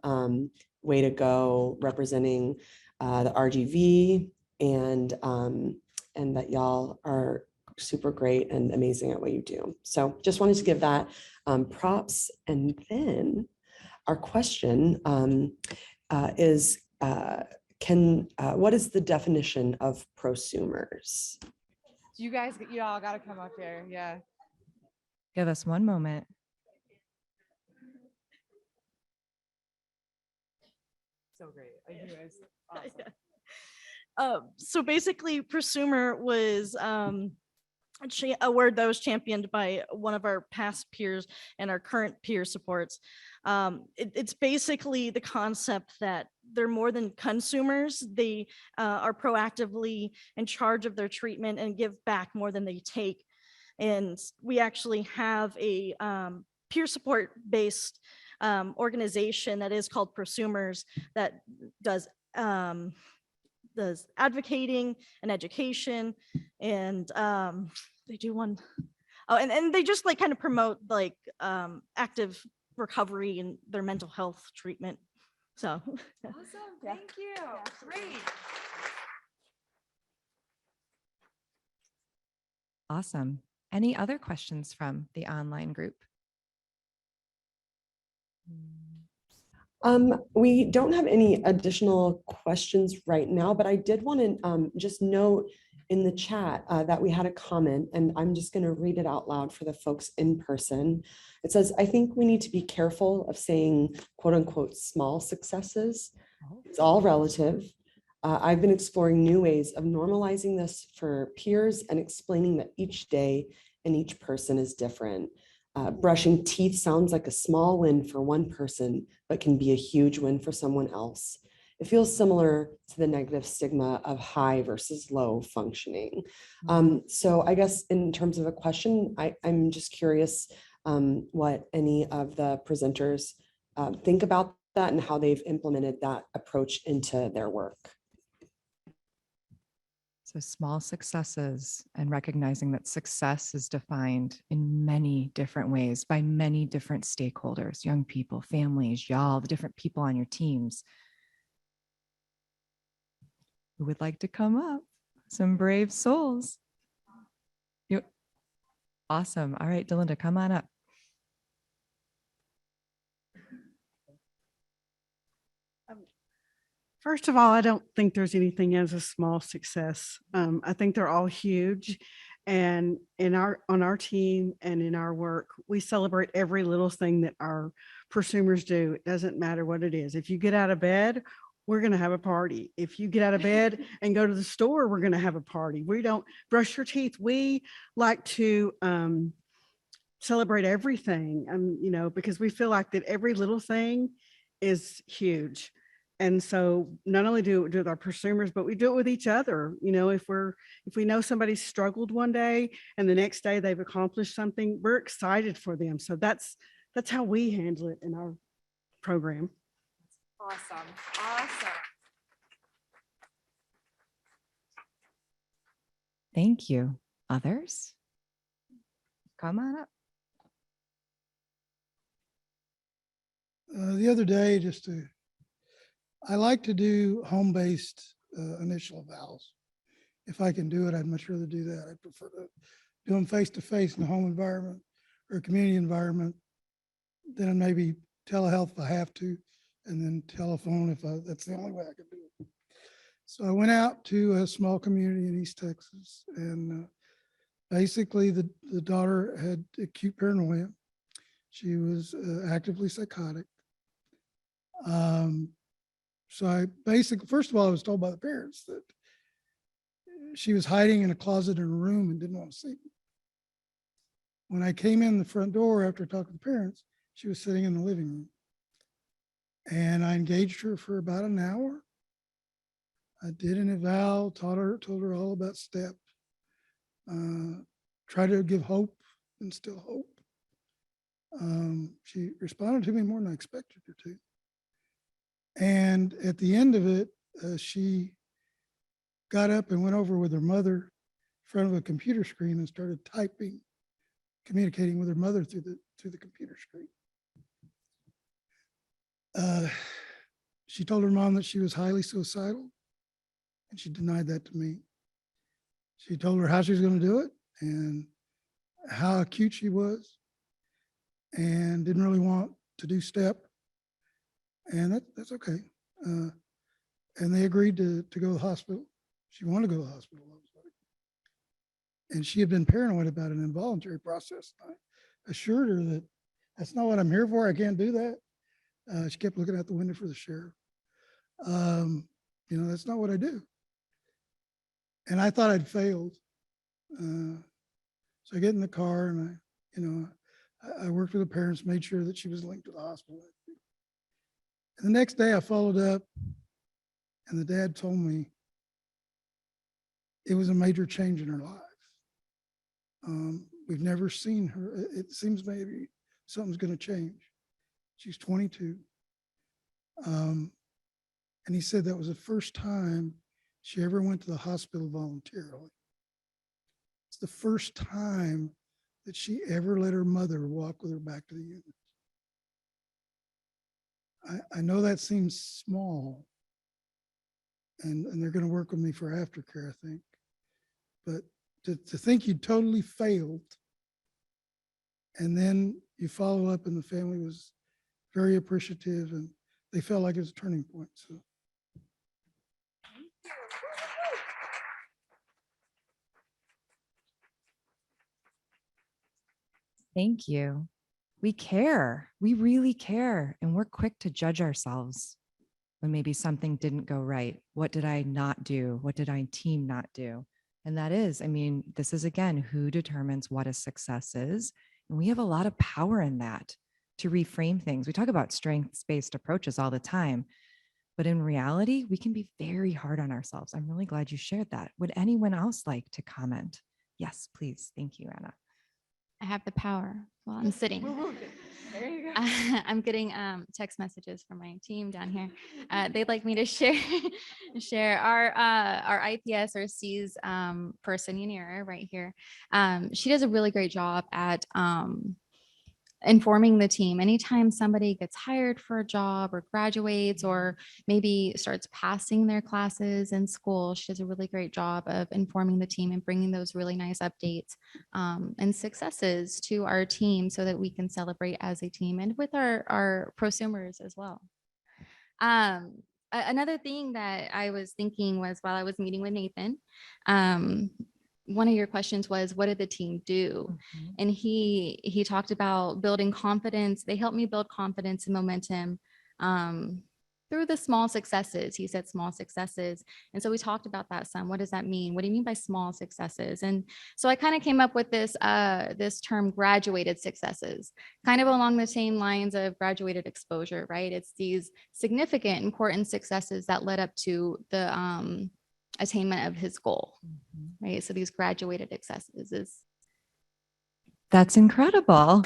way to go representing the RGV, and that y'all are super great and amazing at what you do. So just wanted to give that props. And then our question is, what is the definition of prosumers? You all got to come up here. Yeah. Give us one moment. So great. I knew it was awesome. So basically, prosumer was a word that was championed by one of our past peers and our current peer supports. It's basically the concept that they're more than consumers. They are proactively in charge of their treatment and give back more than they take. And we actually have a peer support based organization that is called Prosumers that does advocating and education, and they do one. Oh, and they just like kind of promote like active recovery and their mental health treatment. So awesome. Thank you. Great. Awesome. Any other questions from the online group? We don't have any additional questions right now, but I did want to just note in the chat that we had a comment, and I'm just going to read it out loud for the folks in person. It says, I think we need to be careful of saying quote unquote small successes. It's all relative. I've been exploring new ways of normalizing this for peers and explaining that each day and each person is different. Brushing teeth sounds like a small win for one person, but can be a huge win for someone else. it feels similar to the negative stigma of high versus low functioning. So I guess in terms of a question, I'm just curious what any of the presenters think about that and how they've implemented that approach into their work. So small successes and recognizing that success is defined in many different ways by many different stakeholders, young people, families, y'all, the different people on your teams. Who would like to come up? Some brave souls. Awesome. All right, Delinda, come on up. First of all, I don't think there's anything as a small success. I think they're all huge. And on our team and in our work, we celebrate every little thing that our prosumers do. It doesn't matter what it is. If you get out of bed, we're going to have a party. If you get out of bed and go to the store, we're going to have a party. We don't brush your teeth. We like to celebrate everything, because we feel like that every little thing is huge. And so not only do it with our prosumers, but we do it with each other. If we know somebody struggled one day and the next day they've accomplished something, we're excited for them. So that's how we handle it in our program. Awesome. Awesome. Thank you. Others? Come on up. The other day, I like to do home-based initial evals. If I can do it, I'd much rather do that. I prefer to do them face-to-face in a home environment or a community environment, then maybe telehealth if I have to, and then telephone if that's the only way I could do it. So I went out to a small community in East Texas, and basically the daughter had acute paranoia. She was actively psychotic. So I basically, first of all, I was told by the parents that she was hiding in a closet in a room and didn't want to see me. When I came in the front door after talking to the parents, she was sitting in the living room. And I engaged her for about an hour. I did an eval, told her all about STEP, tried to give hope and still hope. She responded to me more than I expected her to. And at the end of it, she got up and went over with her mother in front of a computer screen and started typing, communicating with her mother through the computer screen. She told her mom that she was highly suicidal, and she denied that to me. She told her how she was going to do it and how acute she was, and didn't really want to do STEP. And that's okay. And they agreed to go to the hospital. She wanted to go to the hospital. And she had been paranoid about an involuntary process. I assured her that that's not what I'm here for. I can't do that. She kept looking out the window for the sheriff. That's not what I do. And I thought I'd failed. So I get in the car and I worked with the parents, made sure that she was linked to the hospital. And the next day I followed up, and the dad told me it was a major change in her life. We've never seen her. It seems maybe something's going to change. She's 22. And he said that was the first time she ever went to the hospital voluntarily. It's the first time that she ever let her mother walk with her back to the unit. I know that seems small, and they're going to work with me for aftercare, I think. But to think you totally failed, and then you follow up and the family was very appreciative and they felt like it was a turning point. So. Thank you. We care. We really care. And we're quick to judge ourselves when maybe something didn't go right. What did I not do? What did our team not do? And that is, this is again, who determines what a success is. And we have a lot of power in that to reframe things. We talk about strengths-based approaches all the time, But in reality, we can be very hard on ourselves. I'm really glad you shared that. Would anyone else like to comment? Yes, please. Thank you, Anna. I have the power while I'm sitting. There you go. I'm getting text messages from my team down here. They'd like me to share our IPS or C's person, Yanira, right here. She does a really great job at informing the team. Anytime somebody gets hired for a job or graduates or maybe starts passing their classes in school, she does a really great job of informing the team and bringing those really nice updates and successes to our team so that we can celebrate as a team and with our prosumers as well. Another thing that I was thinking was while I was meeting with Nathan, one of your questions was, what did the team do? And he talked about building confidence. They helped me build confidence and momentum through the small successes. He said small successes. And so we talked about that some. What does that mean? What do you mean by small successes? And so I kind of came up with this term graduated successes, kind of along the same lines of graduated exposure, right? It's these significant, important successes that led up to the attainment of his goal, right? So these graduated successes is. That's incredible.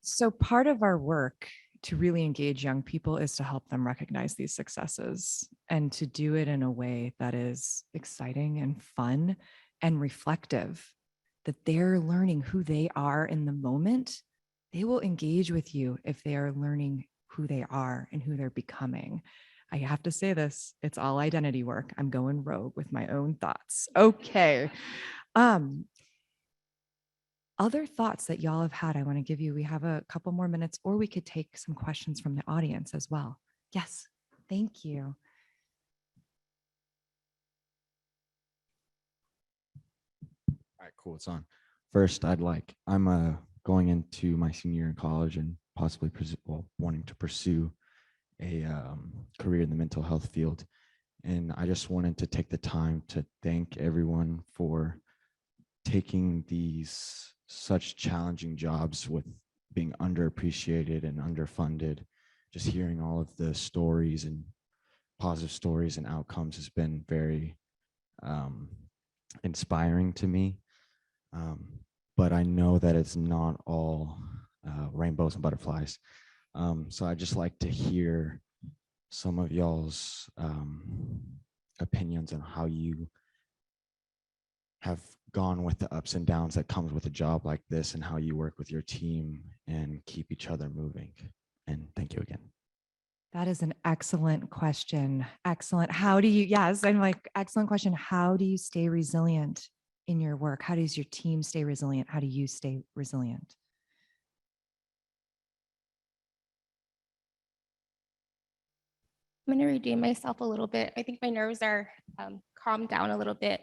So part of our work to really engage young people is to help them recognize these successes and to do it in a way that is exciting and fun and reflective, that they're learning who they are in the moment. They will engage with you if they are learning who they are and who they're becoming. I have to say this, it's all identity work. I'm going rogue with my own thoughts. Okay. Other thoughts that y'all have had, I want to give you, we have a couple more minutes, or we could take some questions from the audience as well. Yes, thank you. All right, cool, it's on. First, I'm going into my senior year in college and possibly wanting to pursue a career in the mental health field. And I just wanted to take the time to thank everyone for taking these such challenging jobs with being underappreciated and underfunded. Just hearing all of the stories and positive stories and outcomes has been very inspiring to me. But I know that it's not all rainbows and butterflies. So I'd just like to hear some of y'all's opinions on how you have gone with the ups and downs that comes with a job like this and how you work with your team and keep each other moving. And thank you again. That is an excellent question. Excellent. How do you, yes, I'm like, excellent question. How do you stay resilient in your work? How does your team stay resilient? How do you stay resilient? I'm going to redeem myself a little bit. I think my nerves are calmed down a little bit.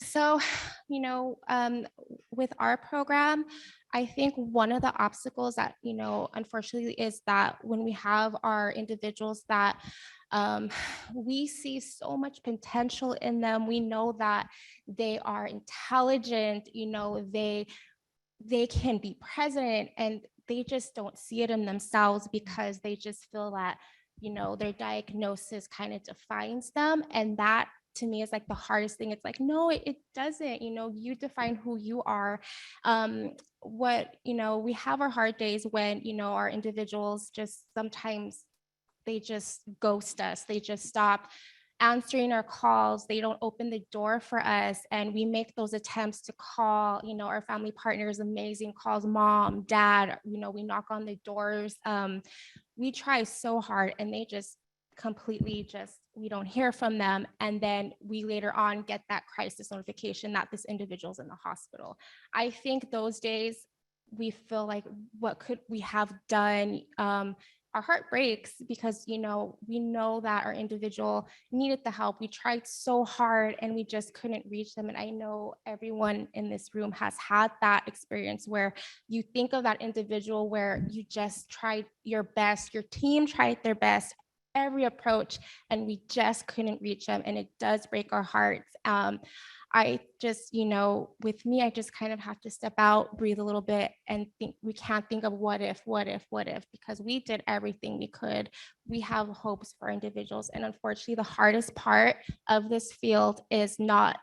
So, with our program, I think one of the obstacles that, unfortunately is that when we have our individuals that we see so much potential in them, we know that they are intelligent, they can be president, and they just don't see it in themselves because they just feel that, their diagnosis kind of defines them. And that to me is like the hardest thing. It's like, no, it doesn't, you define who you are. We have our hard days when, our individuals just sometimes they just ghost us. They just stop answering our calls. They don't open the door for us. And we make those attempts to call, our family partners, amazing calls, mom, dad, we knock on the doors. We try so hard and they just completely we don't hear from them. And then we later on get that crisis notification that this individual's in the hospital. I think those days we feel like, what could we have done? Our heart breaks because, we know that our individual needed the help. We tried so hard and we just couldn't reach them. And I know everyone in this room has had that experience where you think of that individual where you just tried your best, your team tried their best, every approach, and we just couldn't reach them. And it does break our hearts. I just, with me, I just kind of have to step out, breathe a little bit, and think. We can't think of what if, because we did everything we could. We have hopes for individuals. And unfortunately, the hardest part of this field is not,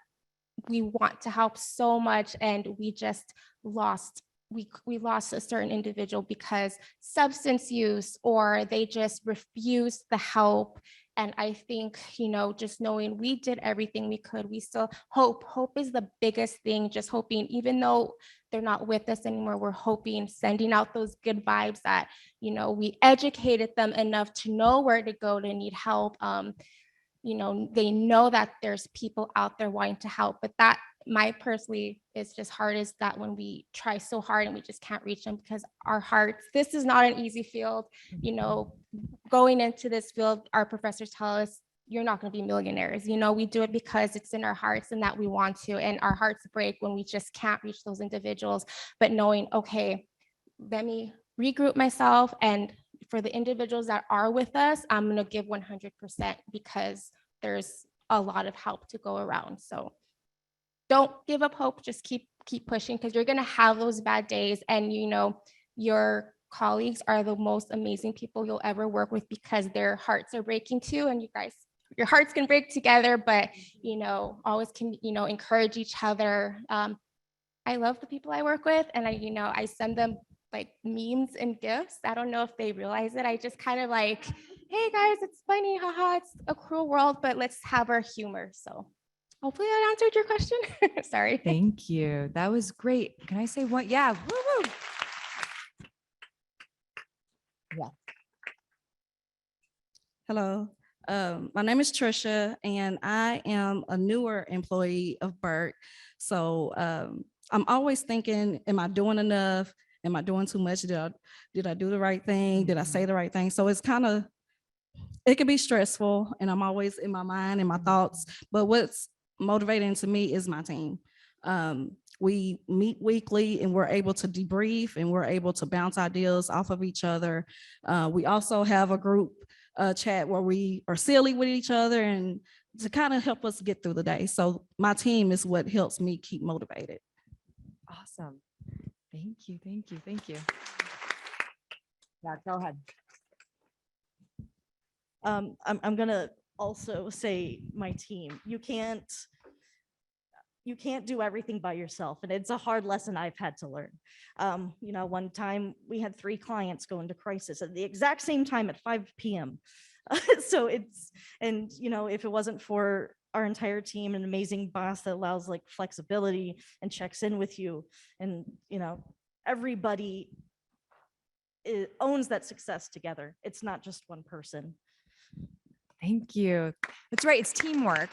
we want to help so much, and we just lost. We lost a certain individual because substance use, or they just refused the help. And I think, just knowing we did everything we could, we still hope. Hope is the biggest thing, just hoping, even though they're not with us anymore, we're hoping, sending out those good vibes that, we educated them enough to know where to go to need help. They know that there's people out there wanting to help, but that my personally is just hard, is that when we try so hard and we just can't reach them because our hearts, this is not an easy field. Going into this field, our professors tell us, you're not going to be millionaires. We do it because it's in our hearts and that we want to, and our hearts break when we just can't reach those individuals. But knowing, okay, let me regroup myself, and for the individuals that are with us, I'm going to give 100% because there's a lot of help to go around. So don't give up hope, just keep pushing, because you're going to have those bad days, and your colleagues are the most amazing people you'll ever work with, because their hearts are breaking too, and you guys, your hearts can break together, but always can encourage each other. I love the people I work with, and I send them like memes and gifts. I don't know if they realize it. I just kind of like, hey guys, it's funny, haha, it's a cruel world, but let's have our humor. So hopefully that answered your question. Sorry. Thank you. That was great. Can I say what? Yeah. Woo woo. Yeah. Hello, my name is Trisha, and I am a newer employee of Burke. So I'm always thinking, am I doing enough? Am I doing too much? Did I do the right thing? Did I say the right thing? So it's it can be stressful, and I'm always in my mind and my thoughts, but what's motivating to me is my team. We meet weekly, and we're able to debrief, and we're able to bounce ideas off of each other. We also have a group chat where we are silly with each other and to kind of help us get through the day. So my team is what helps me keep motivated. Awesome. Thank you. Thank you. Thank you. Yeah, go ahead. I'm gonna also say my team. You can't do everything by yourself, and it's a hard lesson I've had to learn. One time we had 3 clients go into crisis at the exact same time at 5 p.m. So if it wasn't for our entire team, an amazing boss that allows like flexibility and checks in with you, and everybody owns that success together. It's not just one person. Thank you. That's right. It's teamwork.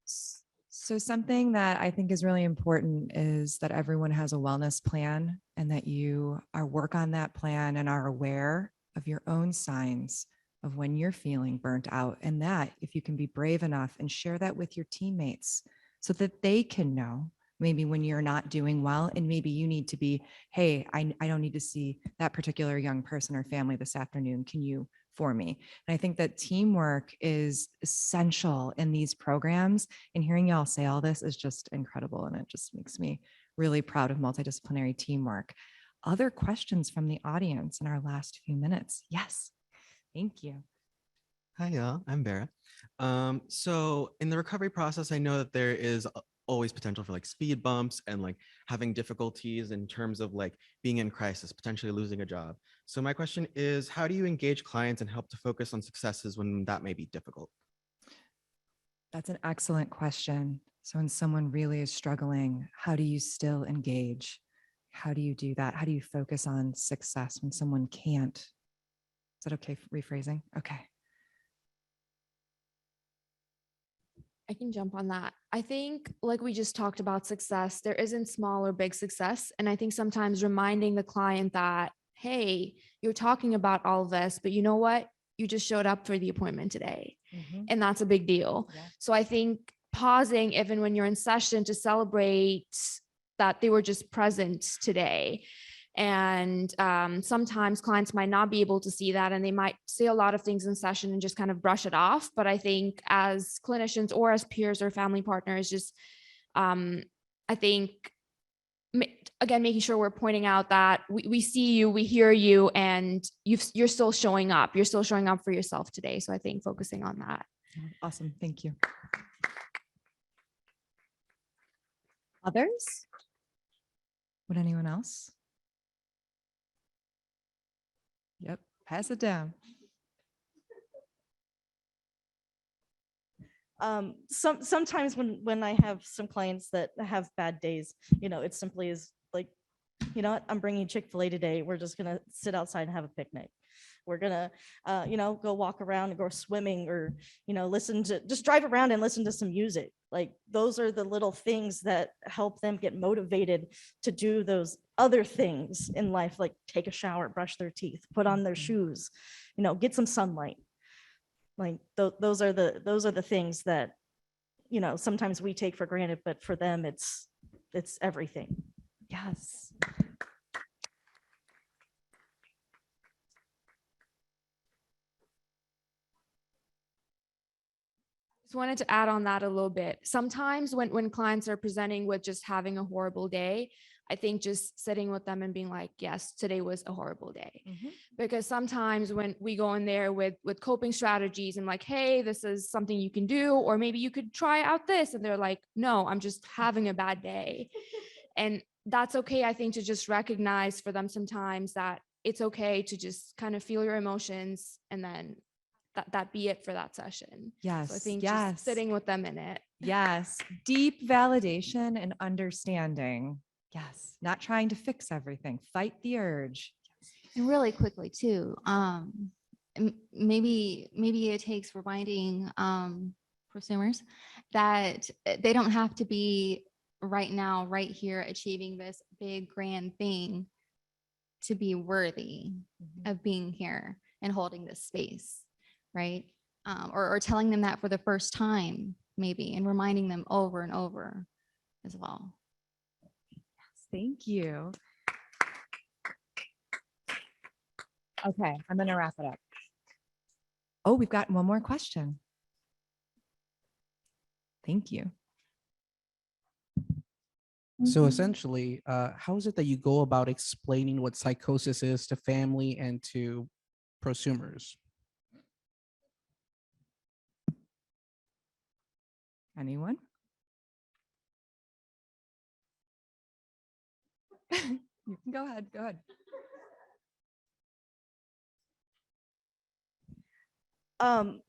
So something that I think is really important is that everyone has a wellness plan, and that you work on that plan and are aware of your own signs of when you're feeling burnt out, and that if you can be brave enough and share that with your teammates so that they can know maybe when you're not doing well, and maybe you need to be, hey, I don't need to see that particular young person or family this afternoon. Can you for me? And I think that teamwork is essential in these programs, and hearing y'all say all this is just incredible, and it just makes me really proud of multidisciplinary teamwork. Other questions from the audience in our last few minutes? Yes, thank you. Hi, y'all. I'm Vera. So in the recovery process, I know that there is always potential for like speed bumps and like having difficulties in terms of like being in crisis, potentially losing a job. So my question is, how do you engage clients and help to focus on successes when that may be difficult? That's an excellent question. So when someone really is struggling, how do you still engage? How do you do that? How do you focus on success when someone can't? Is that okay, rephrasing? Okay. I can jump on that. I think, like we just talked about success, there isn't small or big success. And I think sometimes reminding the client that, hey, you're talking about all of this, but you know what? You just showed up for the appointment today. Mm-hmm. And that's a big deal. Yeah. So I think pausing, even when you're in session, to celebrate that they were just present today. And sometimes clients might not be able to see that, and they might say a lot of things in session and just kind of brush it off. But I think as clinicians or as peers or family partners, just I think, again, making sure we're pointing out that we see you, we hear you, and you're still showing up. You're still showing up for yourself today. So I think focusing on that. Awesome. Thank you. Others? Would anyone else? Yep. Pass it down. Sometimes when I have some clients that have bad days, it simply is like, you know what, I'm bringing Chick-fil-A today. We're just gonna sit outside and have a picnic. We're gonna, go walk around and go swimming, or, just drive around and listen to some music. Like, those are the little things that help them get motivated to do those other things in life, like take a shower, brush their teeth, put on their shoes, get some sunlight. Like those are the things that, sometimes we take for granted, but for them, it's everything. Yes. Just wanted to add on that a little bit. Sometimes when clients are presenting with just having a horrible day, I think just sitting with them and being like, yes, today was a horrible day. Because sometimes when we go in there with coping strategies and like, hey, this is something you can do, or maybe you could try out this. And they're like, no, I'm just having a bad day. And that's okay, I think, to just recognize for them sometimes that it's okay to just kind of feel your emotions, and then that be it for that session. Yes. So I think yes. just sitting with them in it. Yes. Deep validation and understanding. Yes. Not trying to fix everything. Fight the urge. And really quickly too, maybe it takes reminding prosumers that they don't have to be right now, right here, achieving this big grand thing to be worthy of being here and holding this space, right? Or telling them that for the first time, maybe, and reminding them over and over as well. Thank you. Okay, I'm going to wrap it up. Oh, we've got one more question. Thank you. So essentially, how is it that you go about explaining what psychosis is to family and to prosumers? Anyone? You can go ahead. Go ahead.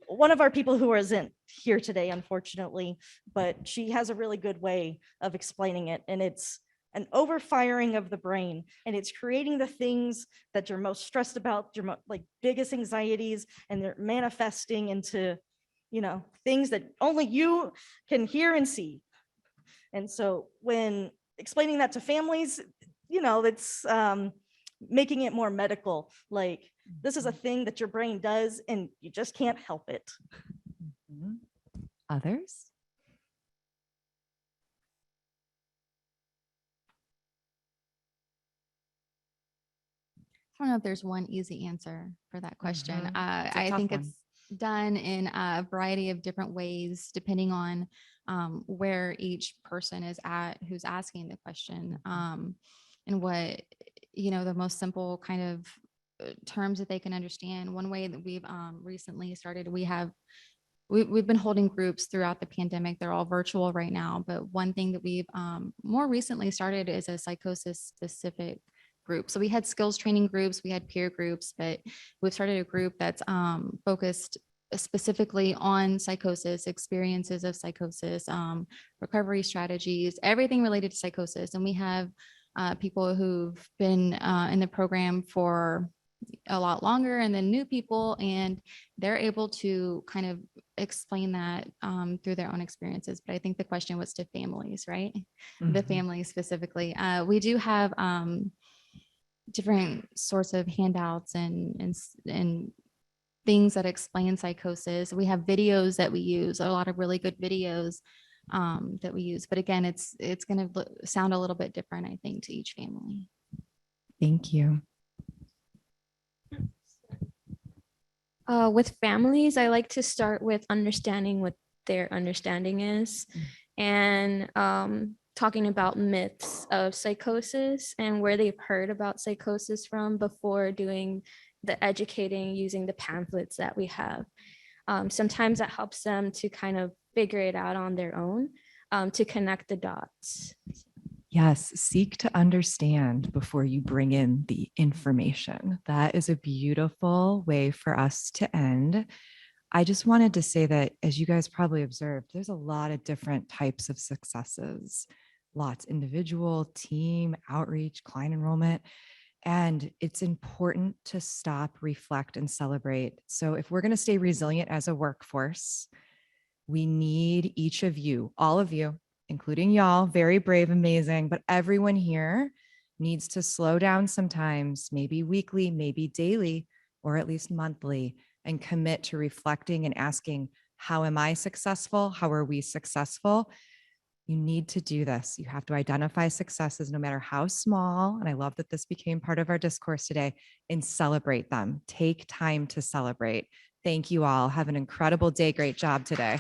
One of our people who isn't here today, unfortunately, but she has a really good way of explaining it. And it's an overfiring of the brain, and it's creating the things that you're most stressed about, your biggest anxieties, and they're manifesting into, things that only you can hear and see. And so when explaining that to families, it's making it more medical, like this is a thing that your brain does and you just can't help it. Others? I don't know if there's one easy answer for that question. It's a I tough think one. it's done in a variety of different ways, depending on where each person is at who's asking the question, and what, the most simple kind of terms that they can understand. One way that we've recently started, we've been holding groups throughout the pandemic. They're all virtual right now, but one thing that we've more recently started is a psychosis specific group. So we had skills training groups, we had peer groups, but we've started a group that's focused specifically on psychosis, experiences of psychosis, recovery strategies, everything related to psychosis. And we have people who've been in the program for a lot longer, and then new people, and they're able to kind of explain that through their own experiences. But I think the question was to families, right? The families specifically. We do have different sorts of handouts and things that explain psychosis. We have videos that we use, a lot of really good videos that we use. But again, it's going to sound a little bit different, I think, to each family. Thank you. With families, I like to start with understanding what their understanding is and talking about myths of psychosis and where they've heard about psychosis from before doing the educating using the pamphlets that we have. Sometimes that helps them to kind of figure it out on their own, to connect the dots. Yes, seek to understand before you bring in the information. That is a beautiful way for us to end. I just wanted to say that, as you guys probably observed, there's a lot of different types of successes, lots individual, team, outreach, client enrollment. And it's important to stop, reflect, and celebrate. So if we're going to stay resilient as a workforce, we need each of you, all of you, including y'all, very brave, amazing, but everyone here needs to slow down sometimes, maybe weekly, maybe daily, or at least monthly, and commit to reflecting and asking, how am I successful? How are we successful? You need to do this. You have to identify successes, no matter how small. And I love that this became part of our discourse today, and celebrate them. Take time to celebrate. Thank you all. Have an incredible day. Great job today.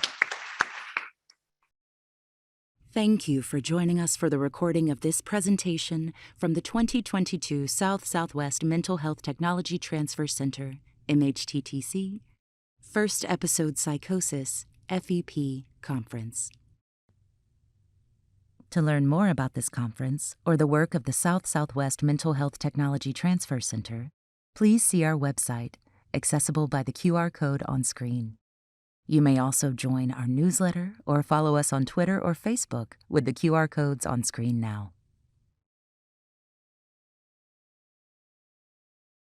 Thank you for joining us for the recording of this presentation from the 2022 South-Southwest Mental Health Technology Transfer Center, MHTTC, First Episode Psychosis, FEP Conference. To learn more about this conference or the work of the South-Southwest Mental Health Technology Transfer Center, please see our website, accessible by the QR code on screen. You may also join our newsletter or follow us on Twitter or Facebook with the QR codes on screen now.